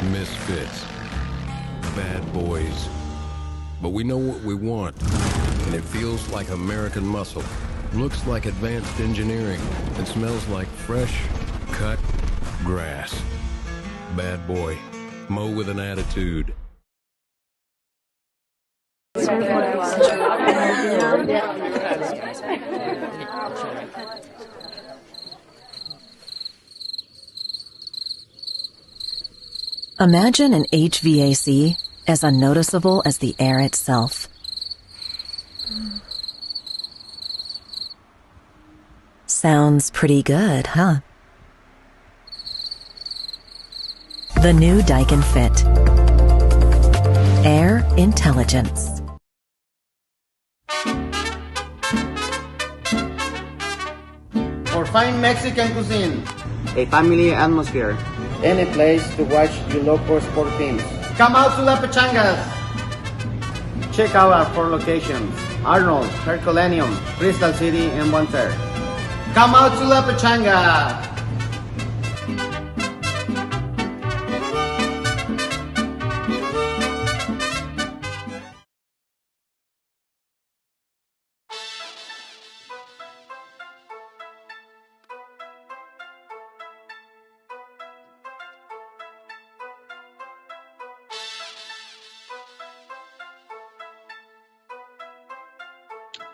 misfits, bad boys. But we know what we want, and it feels like American muscle. Looks like advanced engineering, and smells like fresh, cut grass. Bad boy. Mow with an attitude. Imagine an HVAC as unnoticeable as the air itself. Sounds pretty good, huh? The new Daikin Fit. Air intelligence. For fine Mexican cuisine, A family atmosphere. any place to watch your local sport teams. Come out to La Pachangas. Check out our 4 locations: Arnold, Herculaneum, Crystal City, and One Third. Come out to La Pachanga.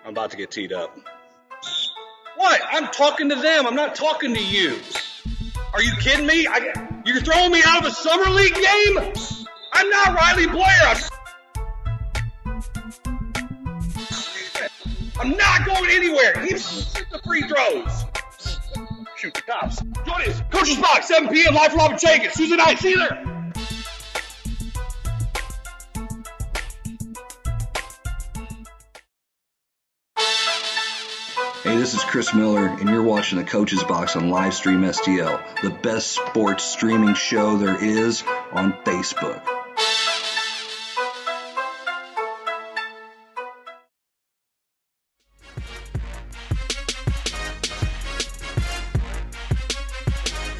I'm about to get teed up. What? I'm talking to them. I'm not talking to you. Are you kidding me? You're throwing me out of a summer league game? I'm not Riley Blair. I'm not going anywhere. He shoot the free throws. Shoot the cops. Join us. Coach's Box, 7 p.m. live from La Pachanga. Tuesday night. See you there. Hey, this is Chris Miller, and you're watching the Coach's Box on Livestream STL, the best sports streaming show there is on Facebook.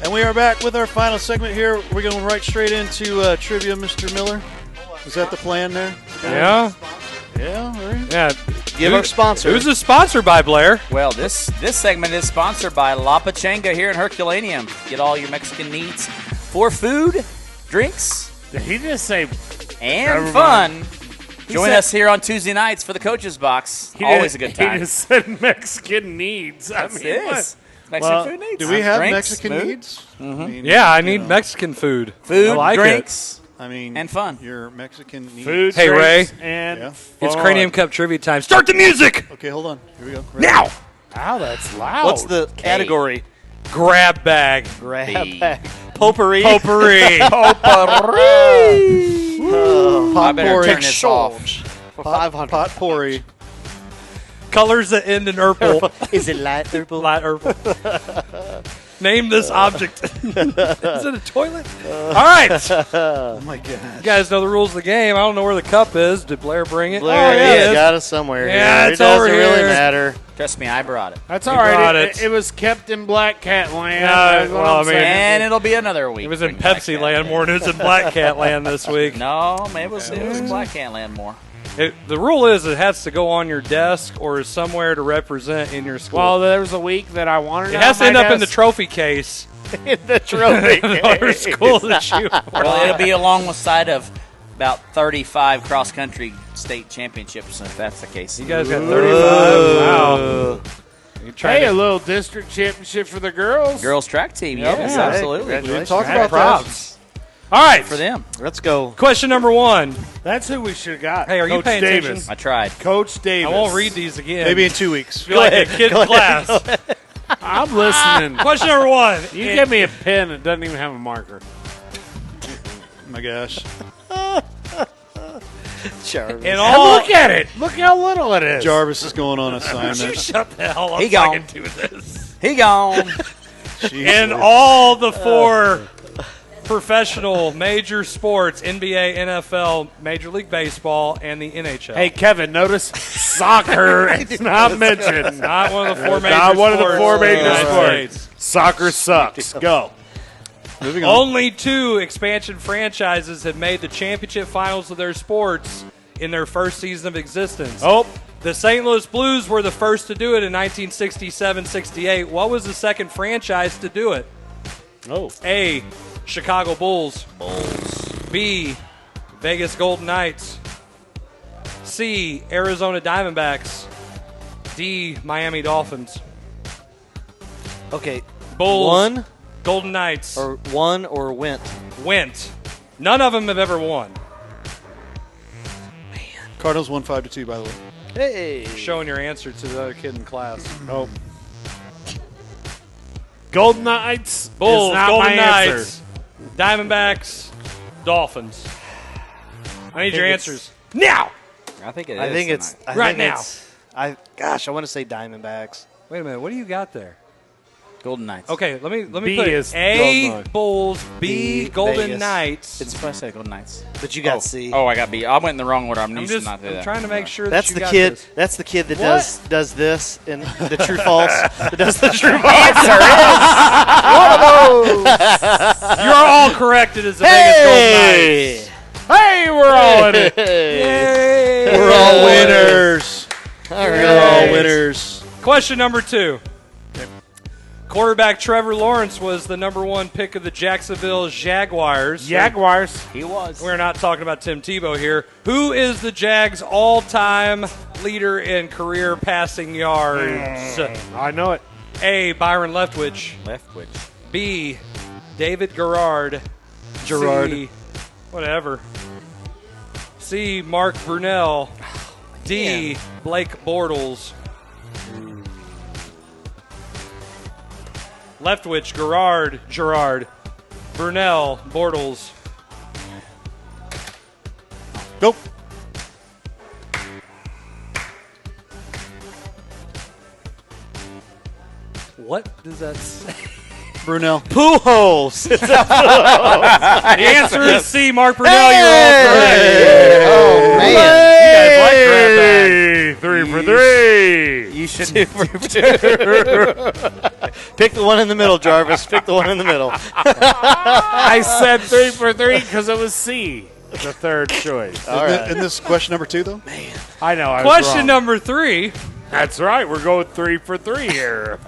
And we are back with our final segment here. We're going right straight into trivia, Mr. Miller. Is that the plan there? Yeah. Yeah, right. Yeah. Give our sponsor. Who's the sponsor by, Blair? Well, this segment is sponsored by La Pachanga here in Herculaneum. Get all your Mexican needs for food, drinks. Did he just say and fun? Join us here on Tuesday nights for the Coach's Box. Always a good time. He just said Mexican needs. That's I mean, it. Mexican food needs. Do we have drinks, Mexican food? needs? Mm-hmm. I need Mexican food. Food, I like drinks. I mean, and fun. Your Mexican needs. Food, hey, Ray. And it's Cranium Cup trivia time. Start the music! Okay, hold on. Here we go. Ready? Now! Wow, that's loud. What's the category? Grab bag. Grab bag. Potpourri. Potpourri. I better turn this off. For 500. Potpourri. Colors that end in purple. Is it light purple? Light purple. Name this object. Is it a toilet? All right. Oh, my gosh. You guys know the rules of the game. I don't know where the cup is. Did Blair bring it? Blair got it somewhere. Yeah, here. it's It doesn't over really here. matter. Trust me, I brought it. That's all right. It was kept in Black Cat land. And it'll be another week. It was in Pepsi land more than it was in Black Cat land this week. No, it was Black Cat land more. The rule is it has to go on your desk or is somewhere to represent in your school. Well, there was a week that I wanted it has to end up in the trophy case. In the trophy case. School that you Well, it'll be alongside of about 35 cross-country state championships, if that's the case. You guys got 35? Wow. Hey, a little district championship for the girls. Girls track team, yes, absolutely. We didn't talk about props. All right. For them. Let's go. Question number 1. That's who we should have got. Hey, are you Coach paying Davis. attention? I tried. Coach Davis. I won't read these again. Maybe in 2 weeks. Feel like a kid in class. I'm listening. Question number 1. You give me a pen that doesn't even have a marker. Oh my gosh. Jarvis. Look at it. Look how little it is. Jarvis is going on assignment. You shut the hell up. He so I gone. can do this. He gone. In all the 4 professional major sports, NBA, NFL, Major League Baseball, and the NHL. Hey, Kevin, notice soccer is not mentioned. Not one of the 4 major Not one of the sports 4 in the major United sports. States. Soccer sucks. Go. Moving on. Only 2 expansion franchises have made the championship finals of their sports in their first season of existence. Oh. The St. Louis Blues were the first to do it in 1967-68. What was the second franchise to do it? Oh. A, Chicago Bulls. B, Vegas Golden Knights. C, Arizona Diamondbacks. D, Miami Dolphins. Okay. Bulls. One Golden Knights. or won or went. Went. None of them have ever won. Cardinals won 5-2, by the way. Hey. Showing your answer to the other kid in class. Oh. Golden Knights. Bulls, is not Golden my Knights, answer. Diamondbacks, Dolphins. I need your it's- answers now. I think it is. I think it's tonight. I Right think now. I want to say Diamondbacks. Wait a minute. What do you got there? Golden Knights. Okay, let me B put it. is A, Golden Knights. Bulls, B, Golden Vegas. Knights. It's what I said, Golden Knights. But you got C. Oh, I got B. I went in the wrong order. I'm used to I'm not do that. trying to make sure That's that the you got kid. this. That's the kid that What? does this in the true false. That does the true false. You're all correct. It is the Vegas Golden Knights. Hey, we're all in it. Yay. We're all winners. All We're all right. winners. Question number 2. Quarterback Trevor Lawrence was the number 1 pick of the Jacksonville Jaguars. Jaguars. He was. We're not talking about Tim Tebow here. Who is the Jags' all-time leader in career passing yards? I know it. A, Byron Leftwich. Leftwich. B, David Garrard. Gerard. C, whatever. C, Mark Brunell. D, Blake Bortles. Leftwich, Gerard, Brunell, Bortles. Go. What does that say? Brunel. Pujols. The answer is C, Mark Brunell. You're all correct. Oh man. You guys like crap bag. Hey, 3 for 3. You should pick the one in the middle, Jarvis. Pick the one in the middle. I said 3 for 3 because it was C, the third choice. All right. Isn't this question number 2, though? I know. I was Question wrong. number 3. That's right. We're going 3 for 3 here.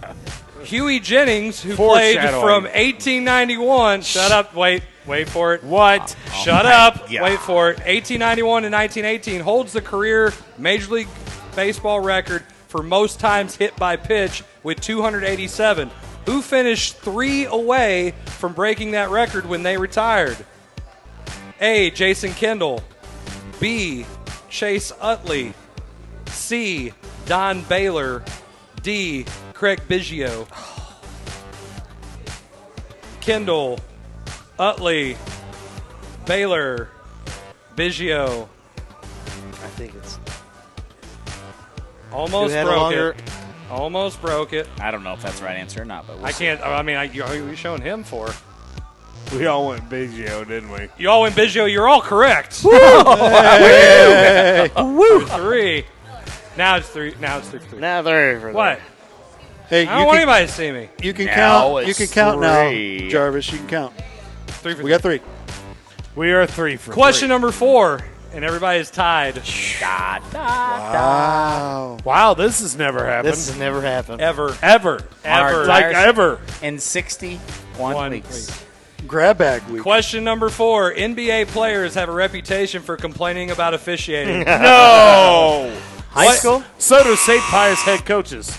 Huey Jennings, who played Foreshadowing. from 1891. Shut up. Wait for it. What? Shut up. Wait for it. 1891 to 1918 holds the career Major League Baseball record for most times hit by pitch with 287. Who finished 3 away from breaking that record when they retired? A, Jason Kendall. B, Chase Utley. C, Don Baylor. D, Craig Biggio. Kendall, Utley, Baylor, Biggio. I think it's Almost Who had broke longer- it. Almost broke it. I don't know if that's the right answer or not, but we'll I see. can't. I mean, who are you showing him for? We all went Biggio, didn't we? You all went Biggio. You're all correct. Hey. Woo! 3. Now it's 3. Now it's 3 for 3. Now 3 for 3. What? Hey, I don't want anybody to see me. You can Now count. You it's can count 3. now, Jarvis. You can count. 3 for 3. We got 3. We are 3 for Question 3. number 4, and everybody is tied. Wow. Wow, this has never happened. This has never happened. Ever. Ever. Ever. Like ever. In 61 weeks. Grab bag week. Question number 4. NBA players have a reputation for complaining about officiating. No. High school? So do St. Pius head coaches.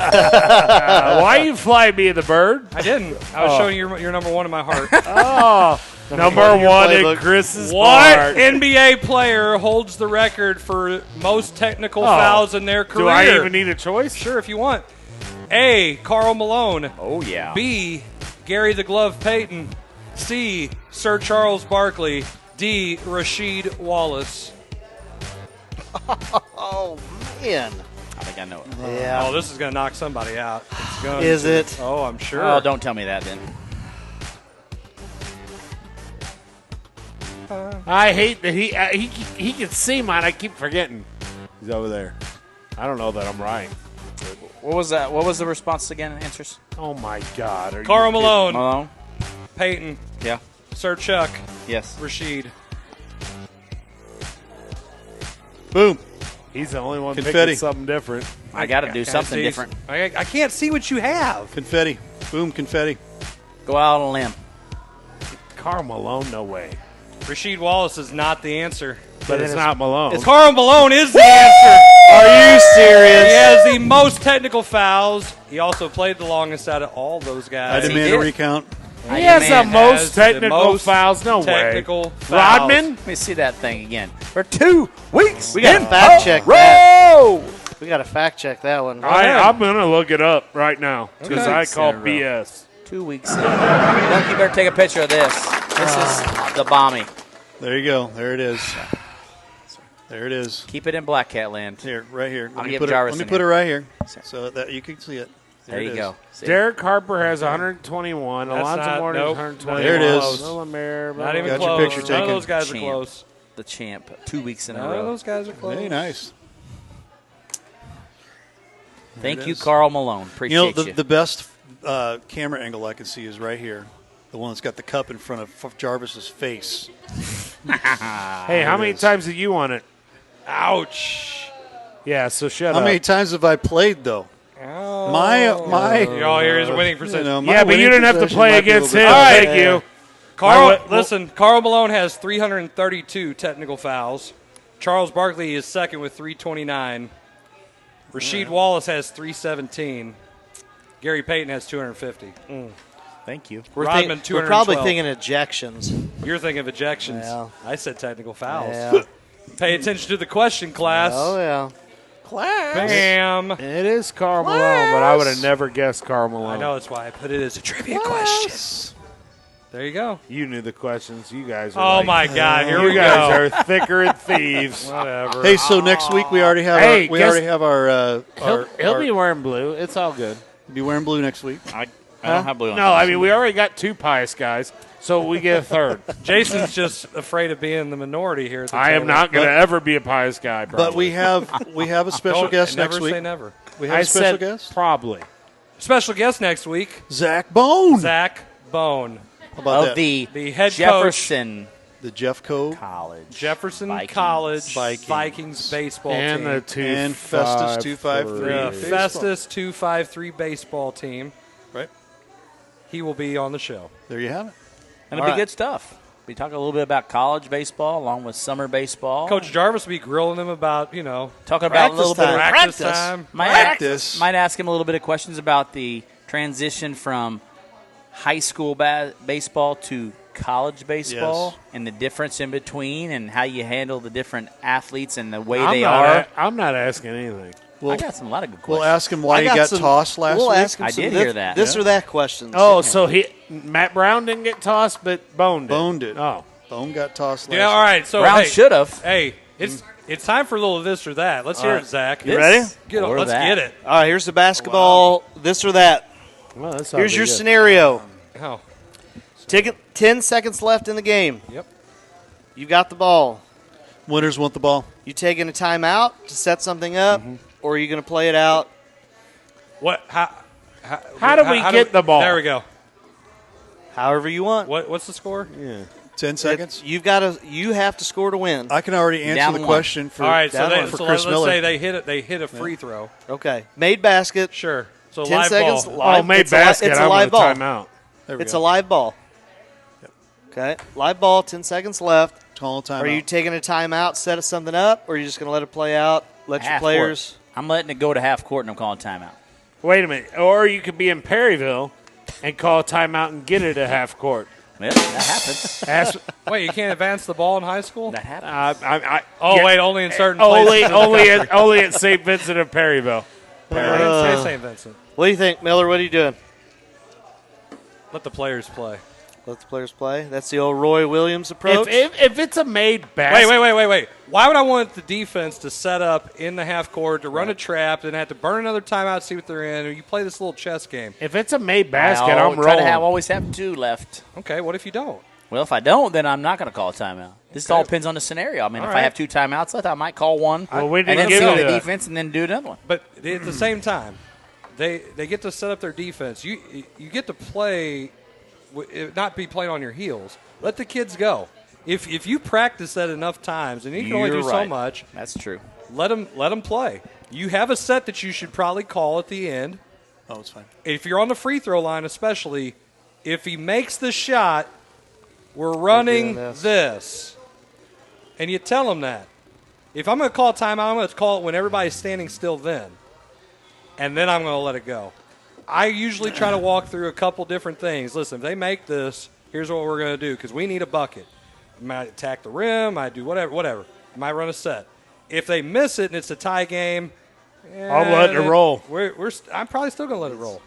Why you fly me the bird? I didn't. I was showing you're number 1 in my heart. Oh, number 1 in Chris's What heart. NBA player holds the record for most technical fouls in their career? Do I even need a choice? Sure, if you want. A. Karl Malone. Oh, yeah. B. Gary the Glove Payton. C. Sir Charles Barkley. D. Rasheed Wallace. Oh, man. I think I know it. Yeah. Oh, this is going to knock somebody out. It's going Is to. it? Oh, I'm sure. Oh, don't tell me that then. I hate that he can see mine. I keep forgetting. He's over there. I don't know that I'm right. What was that? What was the response again? Answers? Oh my God! Are Karl you kidding? Malone. Malone? Peyton. Yeah. Sir Chuck. Yes. Rasheed. Boom. He's the only one Confetti. picking something different. I got to do something different. I can't see what you have. Confetti. Boom, confetti. Go out on a limb. Karl Malone, no way. Rasheed Wallace is not the answer. But it's not Malone. Karl Malone is the answer. Are you serious? He has the most technical fouls. He also played the longest out of all those I guys. demand a recount. He has the most the technical most fouls. No technical way. fouls. Rodman? Let me see that thing again. For 2 weeks. We got to in fact check a that. row. We got to fact check that one. I'm going to look it up right now because Okay. I call In a row. BS. 2 weeks in. Doug, you better take a picture of this. This is the bomby. There you go. There it is. There it is. Keep it in Black Cat land. Here, right here. I'll Let me give put Jarvis it. Let me in put it here. right here so that you can see it. There you it go. is. See? Derek Harper has 121. That's Alonzo not- Mourning nope, has not 121. There it is. close. Not even Got your close. picture None taken. of those guys are Champ. close. The champ. 2 weeks in a None row. of those guys are close. Very nice. Thank it you, is. Carl Malone. Appreciate The best camera angle I can see is right here. The one that's got the cup in front of Jarvis's face. Hey, how many times have you won it? Ouch. Yeah, so shut How up. many times have I played though? Oh. My. Y'all hear his winning percentage. my Yeah, but you winning didn't have to percentage play might be a against little him. bit- Thank you. Listen, Karl Malone has 332 technical fouls. Charles Barkley is second with 329. Rasheed Wallace has 317. Gary Payton has 250. Thank you. We're Rodman, we're probably 212. thinking ejections. You're thinking of ejections. Yeah. I said technical fouls. Yeah. Pay attention to the question, class. Oh, yeah. Bam. It is Karl Malone, but I would have never guessed Karl Malone. I know, that's why I put it as a trivia question. There you go. You knew the questions. You guys are Oh, my God. Here you we guys go. are thicker than thieves. Whatever. Hey, so next week we already have Hey, our, guess- He'll be wearing blue. It's all good. be wearing blue next week. I don't have blue on. No, I mean, we already got 2 pious guys, so we get a third. Jason's just afraid of being the minority here at the I am table. not going to ever be a pious guy, But probably. we have a special Don't guest never next week. say never. We have I a special said guest. probably. Special guest next week, Zach Bone. Zach Bone. How about Of that? The head Jefferson the Jeff Cove College. Jefferson Vikings. College Vikings. baseball And team. the 2 And Festus 253. The Baseball. Festus 253 baseball team. Right. He will be on the show. There you have it. And it'll be good stuff. We talk a little bit about college baseball along with summer baseball. Coach Jarvis will be grilling him about, talking about a little bit of practice time. Might ask him a little bit of questions about the transition from high school baseball to college baseball and the difference in between and how you handle the different athletes and the way they are. I'm not asking anything. I got a lot of good questions. We'll ask him why he got tossed last we'll week. Ask him I some did hear that. This or that questions. Oh, so Matt Brown didn't get tossed, but Bone did. Bone did. Oh. Bone got tossed last Yeah, all right. So Brown should have. Hey, it's time for a little this or that. Let's hear it, Zach. You ready? Let's get it. All right, here's the basketball this or that. Well, that's Here's your scenario. Oh. 10 seconds left in the game. Yep. You've got the ball. Winners want the ball. You taking a timeout to set something up, or are you going to play it out? What? How do we get the ball? There we go. However you want. What's the score? Yeah. 10 seconds. You have to score to win. I can already answer the question for all right. So Chris let's Miller. say they hit a free throw. Okay, made basket. Sure. So 10 live seconds. ball. Live, made basket. It's a live ball. Timeout. It's a live ball. Yep. Okay, live ball. 10 seconds left. Call timeout. Are you taking a timeout, set something up, or are you just going to let it play out? Let your Half players. court. I'm letting it go to half court, and I'm calling timeout. Wait a minute. Or you could be in Perryville and call a timeout and get it at half court. Yeah, that happens. Wait, you can't advance the ball in high school? That happens. Wait, only in certain places. only at St. Vincent of Perryville. I didn't say St. Vincent. What do you think, Miller? What are you doing? Let the players play. Let the players play. That's the old Roy Williams approach. If it's a made basket. Wait. Why would I want the defense to set up in the half court, to run a trap, then have to burn another timeout, see what they're in, or you play this little chess game? If it's a made basket, I'm try rolling. to always have 2 left. Okay, what if you don't? Well, if I don't, then I'm not going to call a timeout. This all depends on the scenario. I mean, if I have 2 timeouts left, I might call one Well, we and didn't then give set you the that. defense and then do another one. But at the same time, they get to set up their defense. You get to play, not be playing on your heels. Let the kids go. If you practice that enough times, and you can only do so much. That's true. Let them play. You have a set that you should probably call at the end. Oh, it's fine. If you're on the free throw line, especially, if he makes the shot, we're running this. And you tell him that. If I'm going to call timeout, I'm going to call it when everybody's standing still then. And then I'm going to let it go. I usually try to walk through a couple different things. Listen, if they make this, here's what we're going to do, because we need a bucket. I might attack the rim. I do whatever. I might run a set. If they miss it and it's a tie game, I'm letting it roll. I'm probably still going to let it roll.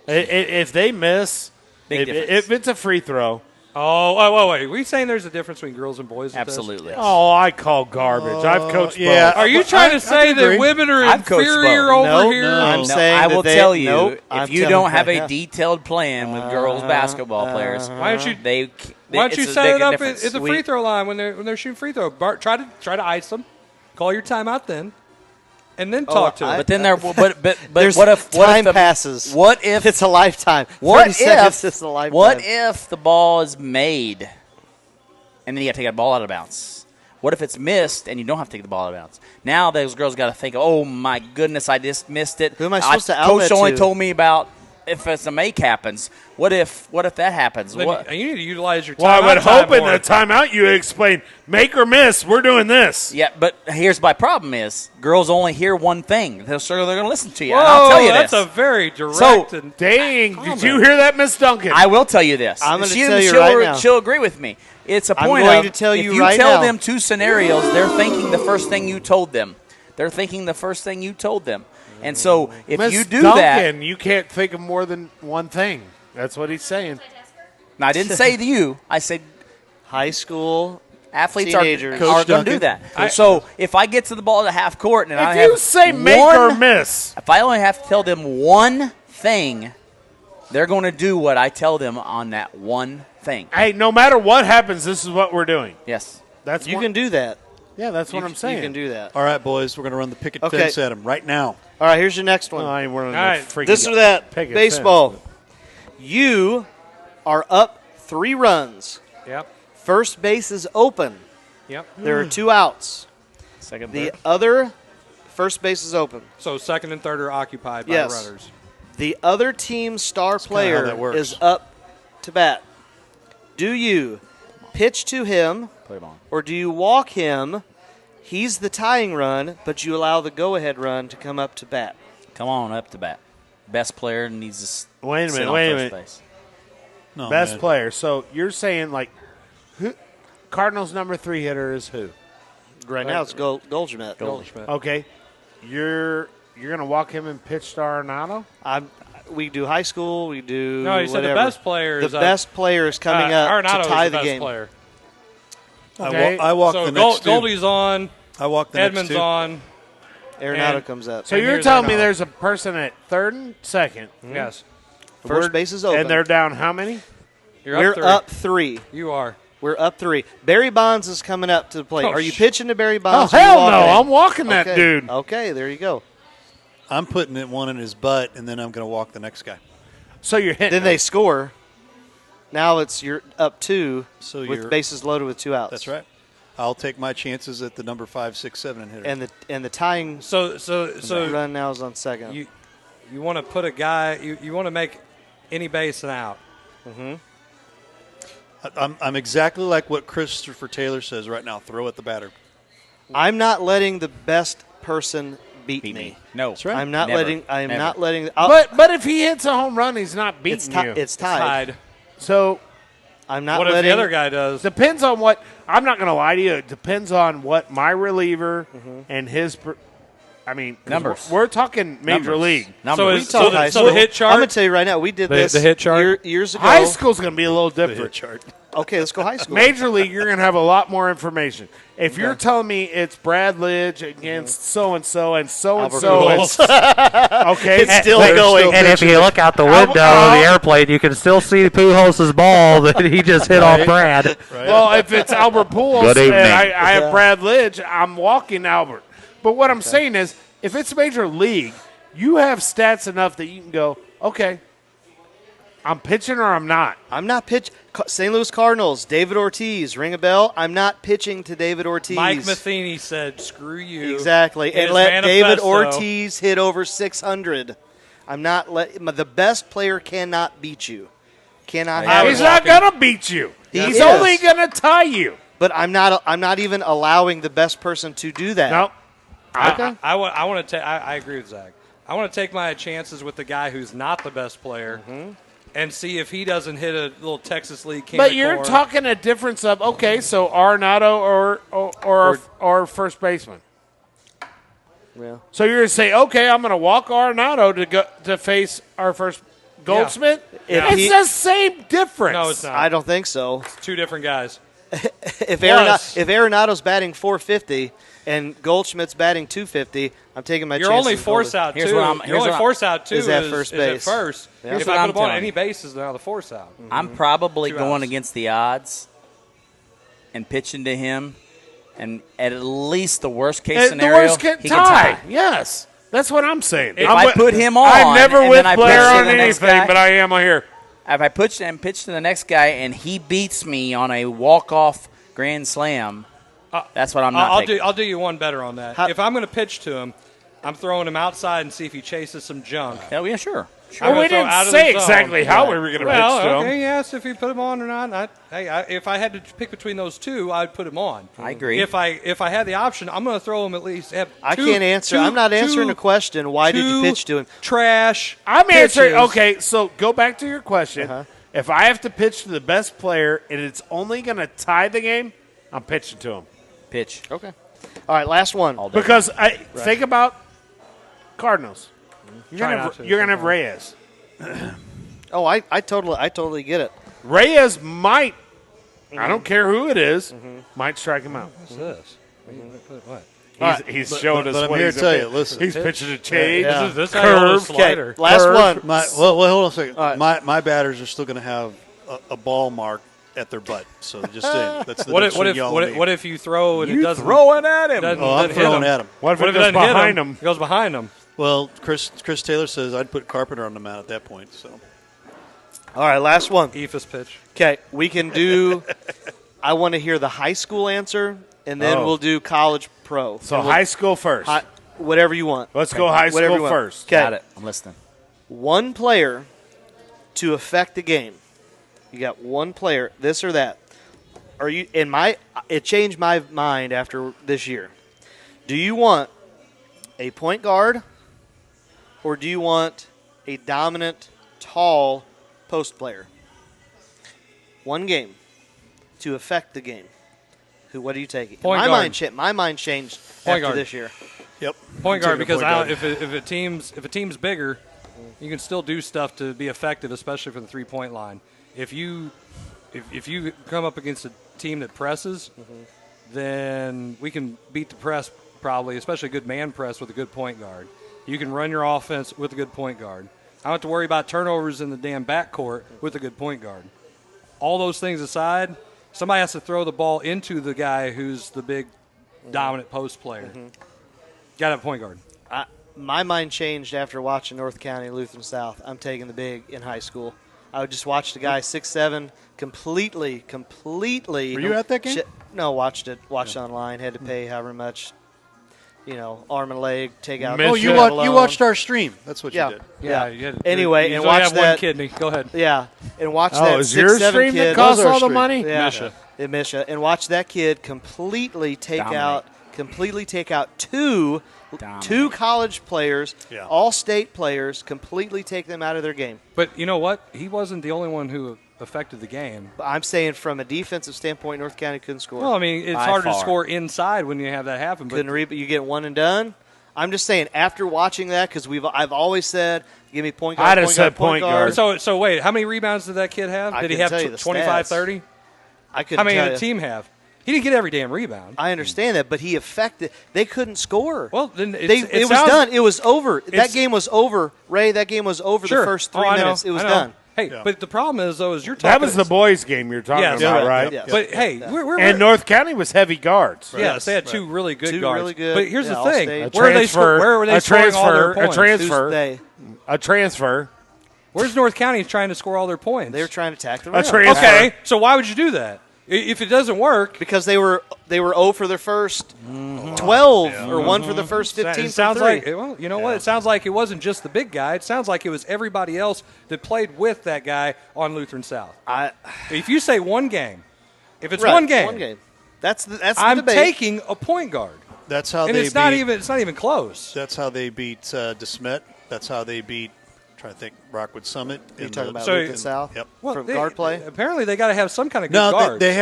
If they miss, if it's a free throw. Oh, wait. Are we saying there's a difference between girls and boys? Absolutely. Oh, I call garbage. I've coached yeah. both. Are you trying to say that women are inferior over here? No, I'm saying I will tell you, nope, if you don't have a detailed plan with girls basketball players, why don't you it's a set big it up difference. at the free throw line when they're shooting free throw? Try to ice them. Call your timeout then, and then talk to them. But then but There's what if time passes? What if it's a lifetime? What 30 seconds is a lifetime. What if the ball is made, and then you got to take a ball out of bounds? What if it's missed and you don't have to take the ball out of bounds? Now those girls got to think, oh my goodness, I just missed it. Who am I supposed to outlet Coach only to? told me about if it's a make happens. What if that happens? Then you need to utilize your timeout. Well, I would hope in more. the timeout you would explain, make or miss, we're doing this. Yeah, but here's my problem is girls only hear one thing. They're going to listen to you. Whoa, and I'll tell you that's this. a very direct So, and dang, did you hear that, Miss Duncan? I will tell you this. I'm going to tell you right now. She'll agree with me. It's a point I'm going of, to tell if you you right tell now. them 2 scenarios, they're thinking the first thing you told them. They're thinking the first thing you told them. And so if Miss you do Duncan, that. you can't think of more than one thing. That's what he's saying. Now, I didn't say to you. I said high school athletes teenagers. are going to do that. So if I get to the ball at half court and I If have you say make or miss. If I only have to tell them one thing, they're going to do what I tell them on that one thing. Hey, no matter what happens, this is what we're doing. Yes. That's You can do that. Yeah, that's what I'm saying. You can do that. All right, boys, we're going to run the picket Okay. fence at them right now. All right, here's your next one. I ain't wearing All right, freaking this or that. picket Baseball. fence. You are up 3 runs. Yep. First base is open. Yep. There are 2 outs. The other first base is open. So second and third are occupied by Yes. runners. The other team's star kinda how player that works. is up to bat. Do you pitch to him Put him on. or do you walk him? He's the tying run, but you allow the go-ahead run to come up to bat. Come on up to bat. Best player needs to Wait a sit minute, on wait a first minute. base. No, Best man. player. So you're saying, like, who? Cardinals number 3 hitter is who? Right now it's Goldschmidt. Goldschmidt. Okay. You're going to walk him and pitch to Arenado? We do high school. We do No, you said the whatever. best player is The best player is coming up Arenado to tie is the best game. player. Okay. I walk So the next 2. Goldie's on. I walk the Edmonds next 2. on. Arenado And- comes up. So And you're here's telling me Arenado. there's a person at third and second. Yes. First base is open. And they're down how many? You're We're up 3. up 3. You are. We're up 3. Barry Bonds is coming up to the plate. Are you pitching to Barry Bonds? Oh, hell no. I'm walking that dude. Okay, there you go. I'm putting one in his butt, and then I'm going to walk the next guy. So you're hitting. Then they score. Now you're up 2 so with bases loaded with 2 outs. That's right. I'll take my chances at the number 5, 6, 7 hitter. And the tying so run now is on second. You want to put a guy. You want to make any base an out. Mm-hmm. I'm exactly like what Christopher Taylor says right now. Throw at the batter. I'm not letting the best person beat me. No, that's right. I'm not letting. I am not letting. But if he hits a home run, he's not beating you. It's tied. So I'm not. What letting, if the other guy does? Depends on what. I'm not going to lie to you. It depends on what my reliever and his. I mean, numbers. We're talking major league. Numbers. So the hit chart. I'm going to tell you right now. We did this the hit chart years ago. High school's going to be a little different. The hit chart. Okay, let's go high school. Major league, you're going to have a lot more information. If you're telling me it's Brad Lidge against so-and-so and so-and-so. Okay. It's still going. And if you look out the window of the airplane, you can still see Pujols' ball that he just hit off Brad. Right. Well, if it's Albert Pujols and I have Brad Lidge, I'm walking Albert. But what I'm saying is, if it's major league, you have stats enough that you can go, okay, I'm pitching or I'm not. I'm not pitching. St. Louis Cardinals, David Ortiz, ring a bell. I'm not pitching to David Ortiz. Mike Matheny said, screw you. Exactly. And let David Ortiz hit over 600. I'm not the best player cannot beat you. Cannot have He's not going to beat you. He's only going to tie you. But I'm not even allowing the best person to do that. No. Okay. I want to. I agree with Zach. I want to take my chances with the guy who's not the best player, and see if he doesn't hit a little Texas League. But you're talking a difference of so Arenado or first baseman. Yeah. So you're going to say, okay, I'm going to walk Arenado to face our first Goldschmidt. Yeah. It's the same difference. No, it's not. I don't think so. It's 2 different guys. If Arenado's batting 450 and Goldschmidt's batting 250, I'm taking my chances. You're only force out 2. You're only force out 2 is at first base. Is at first. Yeah. If I put him on any bases, now the force out. I'm probably 2 going outs. against the odds and pitching to him, and at least the worst case scenario, the worst he can tie. tie. Yes, that's what I'm saying. If I put him on, I'm never and with then I Blair pitch to on the next anything, guy, but I am here. If I pitch to the next guy and he beats me on a walk-off grand slam, that's what I'm not taking. I'll do you one better on that. If I'm going to pitch to him, I'm throwing him outside and see if he chases some junk. Hell yeah, sure. Well, we didn't say exactly how we were going to pitch to him. Okay, yes, if he put him on or not. If I had to pick between those 2, I'd put him on. I agree. If I had the option, I'm going to throw him at least. I can't answer. I'm not answering the question. Why did you pitch to him? Trash. I'm answering. pitches. Okay, so go back to your question. If I have to pitch to the best player and it's only going to tie the game, I'm pitching to him. Pitch. Okay. All right, last one. Because think about Cardinals. You're going to have Reyes. Oh, I totally get it. Reyes might, I don't care who it is, might strike him out. What's this? What? He's showing us but I'm what here he's to tell you, listen. He's pitching a change. Yeah. This curve. slider. Okay, last one. Well, hold on a second. All right. My batters are still going to have a ball mark at their butt. So just saying. That's the What difference if you throw and it doesn't throwing at him? I'm throwing at him. What if it What if it goes doesn't hit behind him? him? It goes behind him. Well, Chris Taylor says I'd put Carpenter on the mound at that point. So All right, last one. Ephus pitch. Okay, we can do. I want to hear the high school answer, and then we'll do college pro. So high school first. Whatever you want. Let's go high Whatever you school want. first. Okay. Got it. I'm listening. One player to affect the game. You got one player, this or that. Are you it changed my mind after this year. Do you want a point guard or do you want a dominant, tall post player? One game to affect the game. What are you taking? Point my guard. My mind changed Point after guard. this year. Yep. Point guard, because point guard. if a team's bigger, you can still do stuff to be effective, especially from the 3-point line. If you come up against a team that presses, then we can beat the press probably, especially a good man press with a good point guard. You can run your offense with a good point guard. I don't have to worry about turnovers in the damn backcourt with a good point guard. All those things aside, Somebody has to throw the ball into the guy who's the big dominant post player. Got to have a point guard. My mind changed after watching North County, Lutheran South. I'm taking the big in high school. I would just watch the guy 6'7", completely. Were you at that game? No, watched it. Watched it online. Had to pay however much, arm and leg, take out. Oh, you watched our stream. That's what you did. Yeah. You had, anyway, you and only watch have that. one kidney. Go ahead. Yeah, and watch that. Is your 6'7" stream kid. that costs all the money? Yeah, Misha. Misha, and watch that kid completely take out two college players, all state players, completely take them out of their game. But you know what? He wasn't the only one who affected the game. I'm saying from a defensive standpoint, North County couldn't score. Well, I mean, it's hard to score inside when you have that happen. But you get one and done. I'm just saying, after watching that, because I've always said, give me point guard. I'd have said point guard. So wait, how many rebounds did that kid have? Did he have 25, 30? I couldn't. How many tell did the team have? He didn't get every damn rebound. I understand that, but he affected. They couldn't score. Well, then it was done. It was over. That game was over, Ray. That game was over the first 3 minutes. It was done. Hey, but the problem is, though, is you're talking. That was the boys' game you're talking about, right? Yes. But hey, we're and North County was heavy guards. Yes, they had two really good guards. Really good. But here's the thing: where were they scoring all their points? A transfer. Where's North County trying to score all their points? They were trying to attack the rim. Okay, so why would you do that? If it doesn't work, because they were 0 for their first 12 or 1 for the first 15. It sounds like you know what? It sounds like it wasn't just the big guy. It sounds like it was everybody else that played with that guy on Lutheran South. If you say one game, if it's one game, that's the I'm debate. taking a point guard. That's how and they it's not even close. That's how they beat DeSmet. That's how they beat. Trying to think, Rockwood Summit. You're talking about Lutheran South? Yep. Well, from guard play? Apparently, they got to have some kind of good guard. They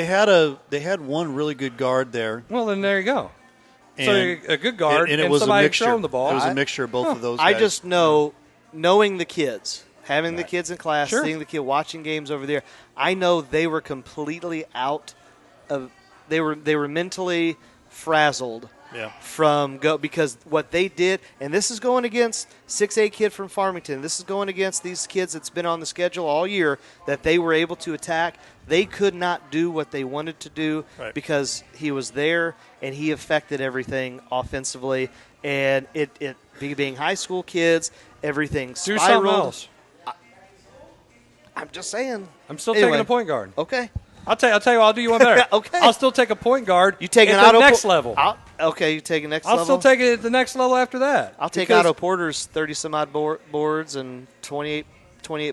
had one really good guard there. Well, then there you go. And so a good guard and it was somebody a mixture. throwing the ball. It was a mixture of both of those. I guys. just knowing the kids, having the kids in class, seeing the kid watching games over there. I know they were completely out of. They were mentally frazzled. Yeah. Because what they did, and this is going against 6'8" kid from Farmington. This is going against these kids that's been on the schedule all year that they were able to attack. They could not do what they wanted to do because he was there and he affected everything offensively. And it being high school kids, everything spiraled. Do something else. I'm just saying. I'm still taking a point guard. Okay. I'll tell you what, I'll do you one better. Okay. I'll still take a point guard. You take at the next level. Okay, you take a next I'll level? still take it at the next level after that. I'll take Otto Porter's 30-some-odd boards and 28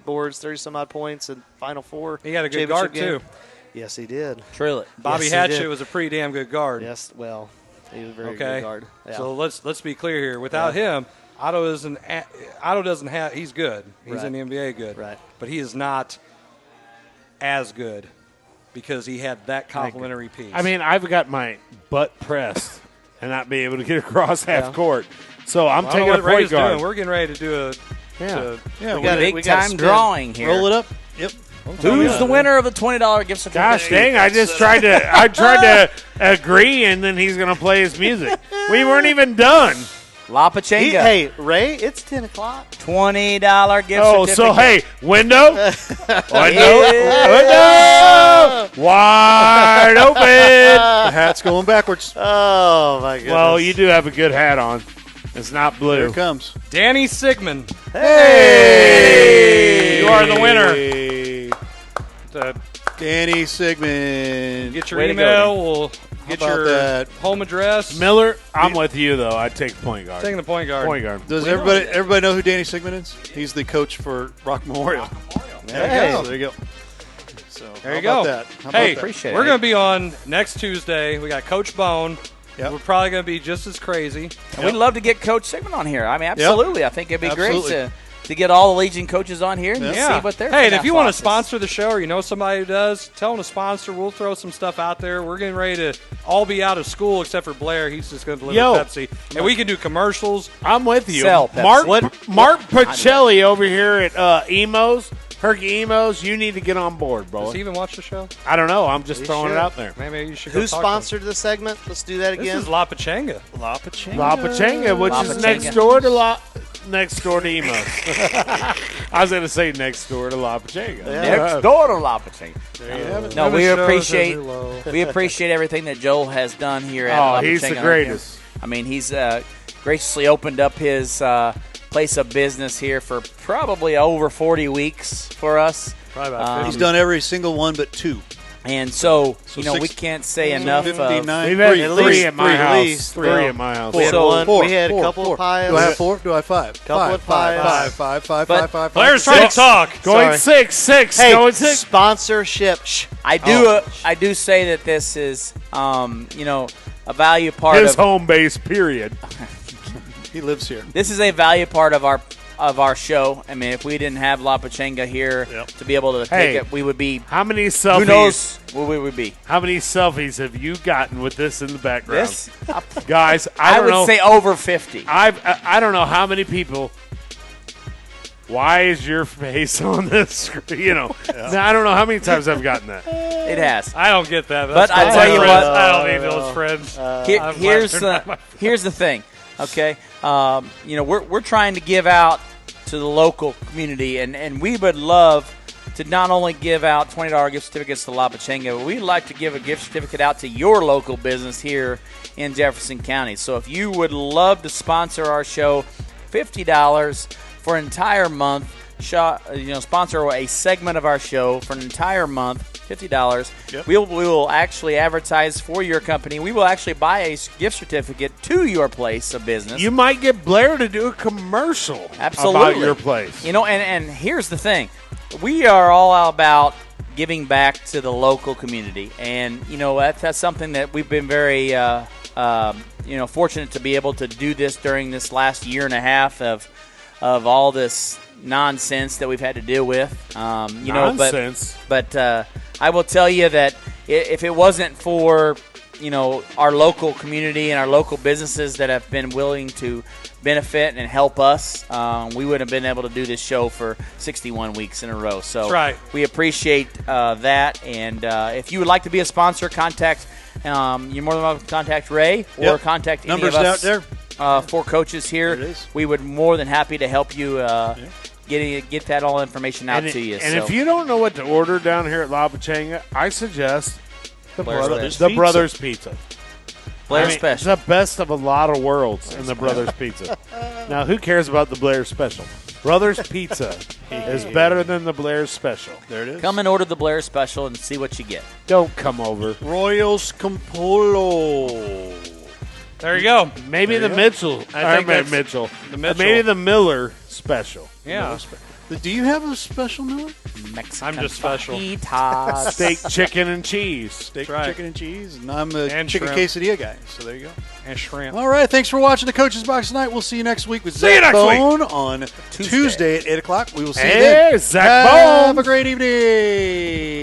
boards, 30-some-odd points, and Final Four. He had a good guard, too. Yes, he did. Truly. Bobby Hatchett was a pretty damn good guard. Yes, well, he was a very good guard. Yeah. So let's be clear here. Without him, Otto doesn't have – he's good. He's in the NBA good. Right. But he is not as good because he had that complimentary piece. I mean, I've got my butt pressed and not be able to get across half court. So I'm taking a point guard. We're getting ready to do we got a big-time drawing here. Roll it up. Yep. Who's the winner of the $20 gift certificate? Gosh dang, I just tried to agree, and then he's going to play his music. We weren't even done. La Pachanga. Hey, Ray, it's 10 o'clock. $20 gift certificate. Oh, so hey, window wide open. The hat's going backwards. Oh, my goodness. Well, you do have a good hat on. It's not blue. Here it comes. Danny Sigmund. Hey! You are the winner. Danny Sigmund. Get your email. We'll get your home address. Miller, I'm with you, though. I'd take point guard. Taking the point guard. Point guard. Does everybody know who Danny Sigmund is? He's the coach for Rock Memorial. There you go. So there you go. Hey, we're going to be on next Tuesday. We got Coach Bone. Yep. We're probably going to be just as crazy. And we'd love to get Coach Sigmund on here. I mean, absolutely. Yep. I think it'd be great to get all the Legion coaches on here and see what they're Hey, and if you want to sponsor the show or you know somebody who does, tell them to sponsor. We'll throw some stuff out there. We're getting ready to all be out of school except for Blair. He's just going to deliver Pepsi. And we can do commercials. I'm with you. Sell Pepsi. Mark Pacelli over here at Emos. Herky Emos, you need to get on board, bro. Does he even watch the show? I don't know. I'm just throwing it out there. Maybe you should Who sponsored the segment? Let's do that again. This is La Pachanga. La Pachanga. La Pachanga, which is next door to next door to Emos. I was going to say next door to La Pachanga. Next door to La Pachanga. No, we appreciate everything that Joel has done here at La Pachanga. He's the greatest. I mean, he's graciously opened up his place of business here for probably over 40 weeks for us. Probably about 50. He's done every single one but 2. And so we can't say enough. 59. We've had three at my house. Three at my house. We had four. We had a couple of pies. Do I have 4? Do I have 5? Couple of pies. Five. Blair's trying to talk. Going 6. Hey, going 6. Sponsorship. I do say that this is, a value part his of home base. Period. He lives here. This is a value part of our show. I mean, if we didn't have La Pachanga here to be able to take it, we would be. How many selfies? Who knows where we would be? How many selfies have you gotten with this in the background? This, guys, I would say over 50. I don't know how many people. Why is your face on this screen? Now, I don't know how many times I've gotten that. It has. I don't get that. But I tell you what, I don't need those friends. Here's the thing. Okay, we're trying to give out to the local community, and we would love to not only give out $20 gift certificates to La Pachanga, but we'd like to give a gift certificate out to your local business here in Jefferson County. So if you would love to sponsor our show, $50 for an entire month, sponsor a segment of our show for an entire month, $50. Yep. We will actually advertise for your company. We will actually buy a gift certificate to your place of business. You might get Blair to do a commercial about your place. And here's the thing. We are all about giving back to the local community. And, that's something that we've been very, fortunate to be able to do this during this last year and a half of all this nonsense that we've had to deal with. Nonsense. But I will tell you that if it wasn't for, our local community and our local businesses that have been willing to benefit and help us, we wouldn't have been able to do this show for 61 weeks in a row. So that's right. We appreciate that. And if you would like to be a sponsor, contact you're more than welcome to contact Ray or contact any Numbers of us. Out there. 4 coaches here. We would more than happy to help you get that all information out to you. And if you don't know what to order down here at La Pachanga, I suggest the Brothers Pizza. Blair's Special. It's the best of a lot of worlds in the Brothers Pizza. Now, who cares about the Blair Special? Brothers Pizza is better than the Blair Special. There it is. Come and order the Blair Special and see what you get. Don't come over. Royals Campolo. There you go. Maybe the Mitchell. Mitchell. Maybe the Miller Special. Yeah. Do you have a special, Miller? Mexican I'm just special. fajitas. Steak, chicken, and cheese. Steak, chicken, and cheese. And I'm a chicken shrimp. Quesadilla guy. So there you go. And shrimp. All right. Thanks for watching the Coach's Box tonight. We'll see you next week with Zach Bone on Tuesday at 8 o'clock. We will see you then. Zach Bone. Have a great evening.